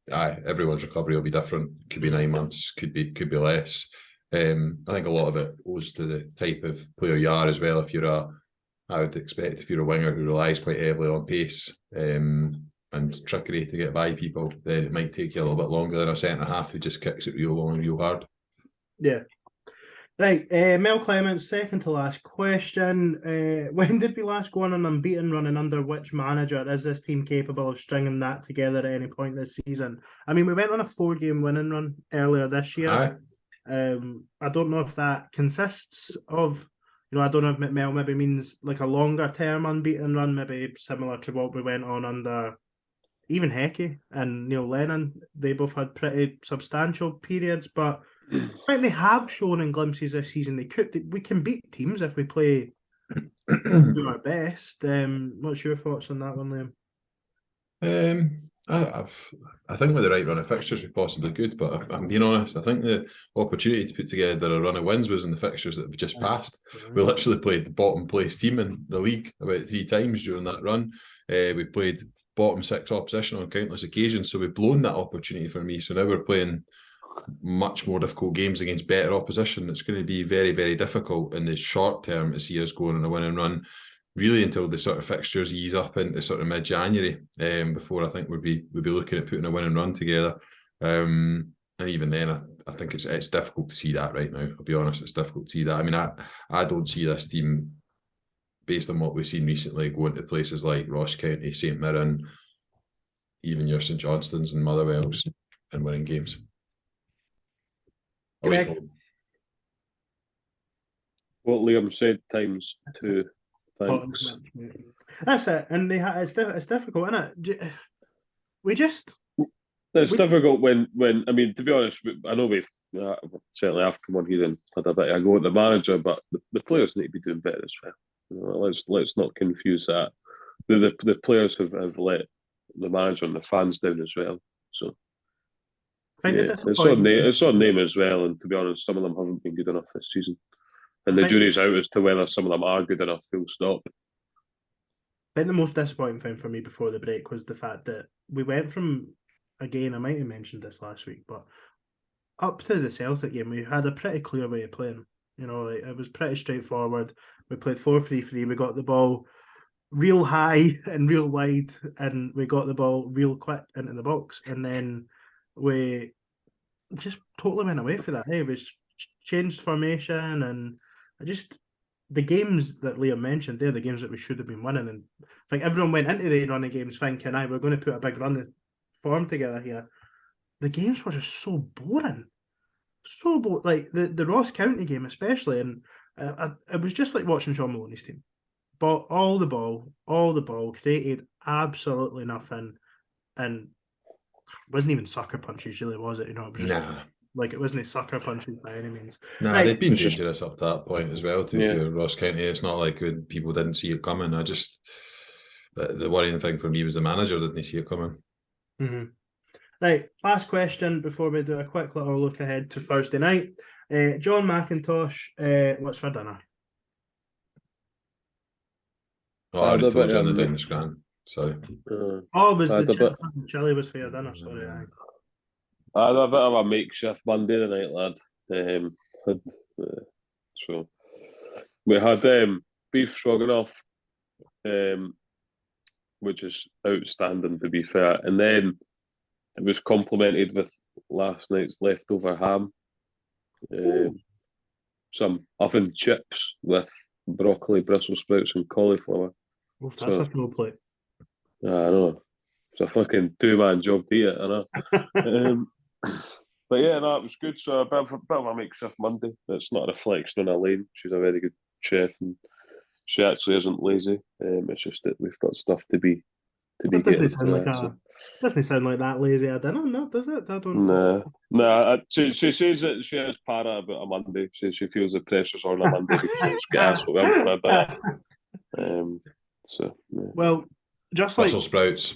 everyone's recovery will be different. Could be 9 months, could be less. I think a lot of it owes to the type of player you are as well. I would expect if you're a winger who relies quite heavily on pace and trickery to get by people, then it might take you a little bit longer than a centre-half who just kicks it real long and real hard. Yeah. Right, Mel Clements, second to last question. When did we last go on an unbeaten run, and under which manager? Is this team capable of stringing that together at any point this season? I mean, we went on a 4-game winning run earlier this year. I don't know if that consists of, I don't know if Mel maybe means like a longer term unbeaten run, maybe similar to what we went on under even Hecky and Neil Lennon. They both had pretty substantial periods, but I think they have shown in glimpses this season we can beat teams if we play do our best. What's your thoughts on that one, Liam? I think with the right run of fixtures we possibly could, but if I'm being honest, I think the opportunity to put together a run of wins was in the fixtures that have just passed. We literally played the bottom place team in the league about 3 times during that run. We played bottom 6 opposition on countless occasions, so we've blown that opportunity for me. So now we're playing much more difficult games against better opposition. It's going to be very, very difficult in the short term to see us going on a winning run, really until the sort of fixtures ease up into sort of mid-January, before I think we'd be looking at putting a winning run together. And even then, I think it's difficult to see that right now. I'll be honest, it's difficult to see that. I mean, I don't see this team, based on what we've seen recently, going to places like Ross County, St Mirren, even your St Johnstones and Motherwells, and winning games. What Liam said times 2. Thanks. That's it, and it's difficult, isn't it? It's difficult when I mean, to be honest, I know we've certainly I've come on here and had a bit of a go at the manager, but the players need to be doing better as well. Let's not confuse that. The players have let the manager and the fans down as well. So it's on name as well. And to be honest, some of them haven't been good enough this season. And the jury's out as to whether some of them are good enough, full stop. I think the most disappointing thing for me before the break was the fact that we went from, again, I might have mentioned this last week, but up to the Celtic game, we had a pretty clear way of playing. It was pretty straightforward. We played 4-3-3. We got the ball real high and real wide, and we got the ball real quick into the box. And then we just totally went away for that. We changed formation, and the games that Liam mentioned, they're the games that we should have been winning. And I think everyone went into the running games thinking, we're going to put a big run of form together here. The games were just so boring. So boring. Like the Ross County game especially, and it was just like watching Sean Maloney's team. But all the ball, created absolutely nothing, and it wasn't even sucker punches, really, was it? It was just it wasn't sucker punches by any means. They've been dangerous up to that point as well. To Ross County, it's not like people didn't see it coming. The worrying thing for me was the manager didn't see it coming. Mm-hmm. Right, last question before we do a quick little look ahead to Thursday night. John McIntosh, what's for dinner? I already told you on the down the scran. Sorry. Was the chili was for your dinner? Sorry. I had a bit of a makeshift Monday night, lad. So we had beef stroganoff, which is outstanding, to be fair. And then it was complemented with last night's leftover ham, some oven chips with broccoli, Brussels sprouts, and cauliflower. Oof, that's a full plate. I know. It's a fucking two-man job to eat it, I know. But yeah, no, it was good. So a bit of a makeshift Monday. It's not a reflection on Elaine. She's a very good chef, and she actually isn't lazy. It's just that we've got stuff to be That getting doesn't sound through. like doesn't sound like that lazy at dinner, no, does it? I don't know. Nah. She says that she has para about a Monday. She feels the pressures on a Monday because she's get asked what we want for dinner. So yeah. Well, just like Brussels sprouts,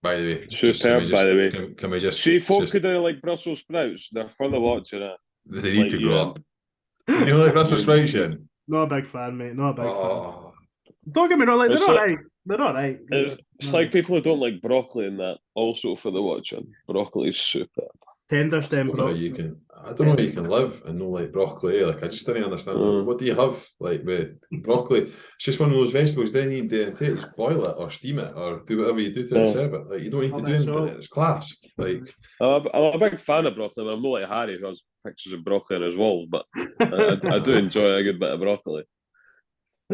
by the way. Superb, by the way. Can we just see folk who do like Brussels sprouts? They're for the watching it. They need to grow up. You don't like Brussels sprouts, Shane? Not a big fan, mate. Not a big fan. Don't get me wrong, like they're all right. They're all right. It's like people who don't like broccoli and that, also for the watching. Broccoli is superb. Tender stem broccoli. I don't know how you can live and not like broccoli. Like I just didn't understand. What do you have like with broccoli? It's just one of those vegetables. Then you need to just boil it or steam it or do whatever you do to serve it. Like you don't need to do anything. It's class. Like I'm a big fan of broccoli. I'm not like Harry who has pictures of broccoli on his wall, but I do enjoy a good bit of broccoli.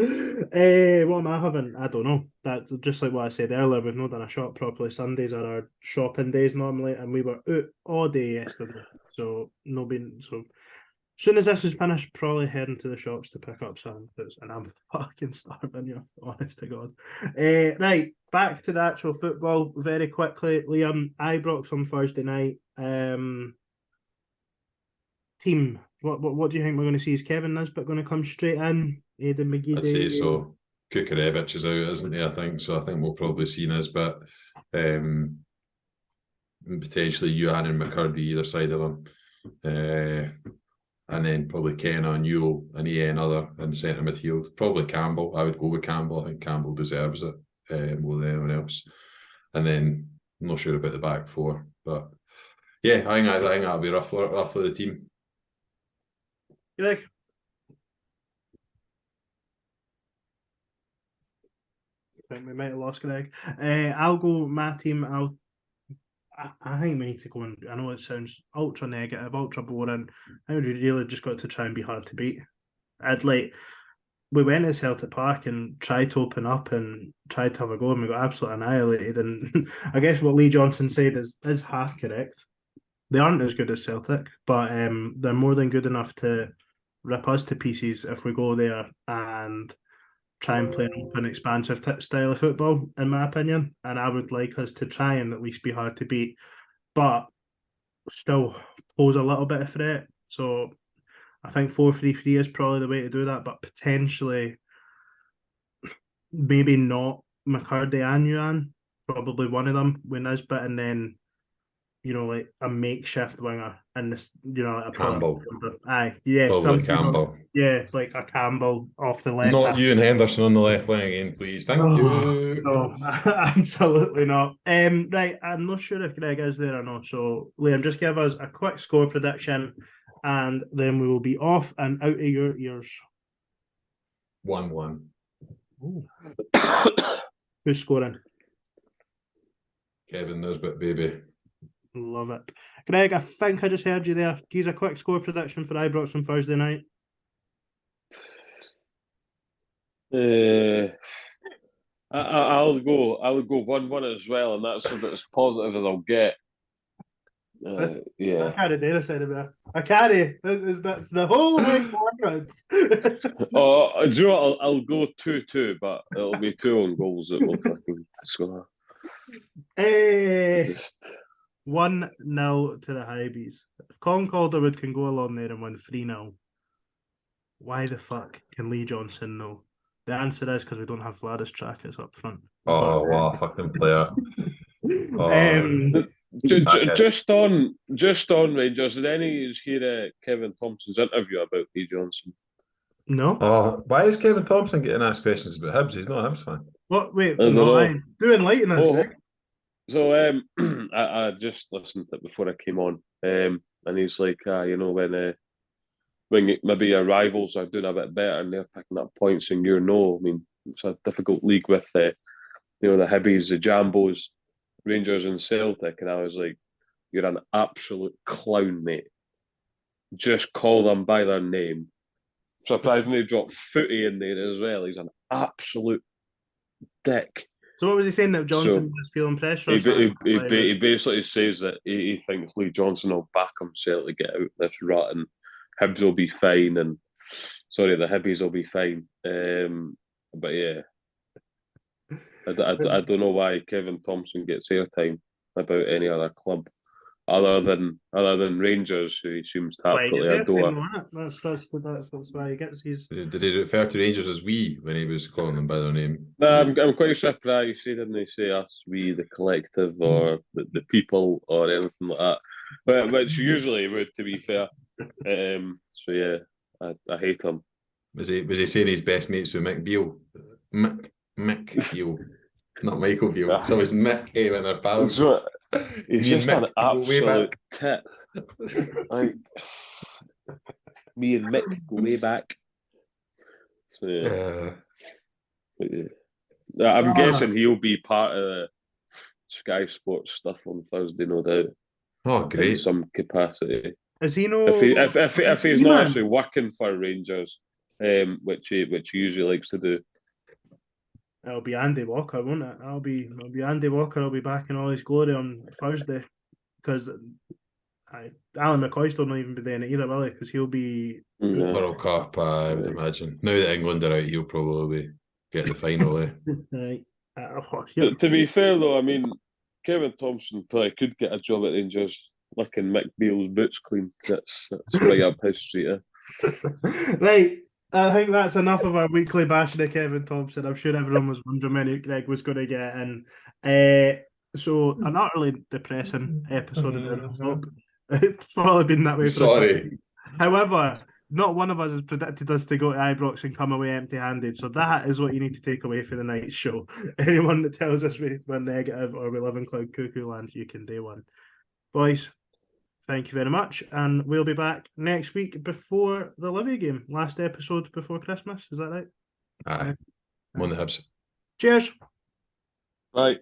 What am I having? I don't know. That's just like what I said earlier. We've not done a shop properly. Sundays are our shopping days normally, and we were out all day yesterday. So as soon as this is finished, probably heading to the shops to pick up some foods, and I'm fucking starving you, honest to God. Right, back to the actual football very quickly. Liam, Ibrox on Thursday night. Team, what do you think we're going to see? Is Kevin Nisbet going to come straight in? Aidan McGee? I'd say so. Kukarevich is out, isn't he? I think so. I think we'll probably see Nisbet. Potentially Johan and McCurdy either side of him. And then probably Kenna and Newell and Ian other in centre midfield. Probably Campbell. I would go with Campbell. I think Campbell deserves it more than anyone else. And then I'm not sure about the back four, but yeah, I think that'll be rough for the team. Greg? I think we might have lost Greg. I'll go my team. I think we need to go and I know it sounds ultra negative, ultra boring. I think we really just got to try and be hard to beat. We went to Celtic Park and tried to open up and tried to have a go, and we got absolutely annihilated. And I guess what Lee Johnson said is half correct. They aren't as good as Celtic, but they're more than good enough to rip us to pieces if we go there and try and play an open, expansive style of football, in my opinion. And I would like us to try and at least be hard to beat, but still pose a little bit of threat. So I think 4-3-3 is probably the way to do that, but potentially maybe not McCurdy and Yuan, probably one of them with Nisbet, and then like a makeshift winger and this, like a Campbell. Probably Campbell. Like a Campbell off the left. Not you and Henderson on the left wing again, please. Thank you. No, absolutely not. Right, I'm not sure if Greg is there or not. So, Liam, just give us a quick score prediction, and then we will be off and out of your ears. 1-1. Who's scoring? Kevin Nisbet, baby. Love it. Greg, I think I just heard you there. Give us a quick score prediction for Ibrox on Thursday night. I'll go 1-1 as well, and that's about as positive as I'll get. Yeah. I can't do this anymore. I can't. That's the whole way forward. Do you know what? I'll go 2-2, but it'll be 2 own goals that will fucking score. Just 1-0 to the Hibs. If Colin Calderwood can go along there and win 3-0, why the fuck can Lee Johnson know? The answer is because we don't have Vladis Trakas up front. Oh, wow, fucking player. Just on Rangers, did any of you hear Kevin Thompson's interview about Lee Johnson? No. Oh, why is Kevin Thompson getting asked questions about Hibs? He's not a Hibs fan. What? Wait, no, do enlighten us, Greg. So I just listened to it before I came on, and he's like, when when maybe your rivals are doing a bit better and they're picking up points and you're no. I mean, it's a difficult league with the Hibbies, the Jambos, Rangers and Celtic, and I was like, you're an absolute clown, mate. Just call them by their name. Surprisingly, dropped Footy in there as well. He's an absolute dick. So what was he saying, that Johnson was feeling pressure? He basically says that he thinks Lee Johnson will back himself to get out this rut, and Hibs will be fine, and the Hibbies will be fine. But yeah, I don't know why Kevin Thompson gets airtime about any other club other than Rangers, who he seems to absolutely adore. That's why he gets his. Did he refer to Rangers as we when he was calling them by their name? No, I'm quite surprised he didn't say us, we, the collective, or the people, or anything like that. But which usually would, to be fair. So yeah, I hate him. Was he saying he's best mates with Mick Beale? Mick Beale, not Michael Beale. So it's Mick when they're pals. He's just an absolute tit. Like, me and Mick go way back. So yeah. I'm guessing he'll be part of the Sky Sports stuff on Thursday, no doubt. Oh, great! In some capacity. Is he no? If he's not actually working for Rangers, which he usually likes to do. It'll be Andy Walker, won't it? It'll be Andy Walker. I'll be back in all his glory on Thursday, because Alan McCoy still not even be there either, will he? Because he'll be World Cup. I would imagine. Now that England are out, he'll probably get the final. Right. To be fair, though, I mean, Kevin Thompson probably could get a job at Rangers, licking Mick Beale's boots clean. That's right up his street. Right. I think that's enough of our weekly bashing of Kevin Thompson. I'm sure everyone was wondering when Greg was going to get in. So an utterly depressing episode of the Stop. It's probably been that way. Sorry. However, not one of us has predicted us to go to Ibrox and come away empty-handed. So that is what you need to take away for the night's show. Anyone that tells us we're negative or we live in Cloud Cuckoo Land, you can do one. Boys, thank you very much. And we'll be back next week before the Livy game. Last episode before Christmas. Is that right? Aye. I'm on the Hibs. Cheers. Right.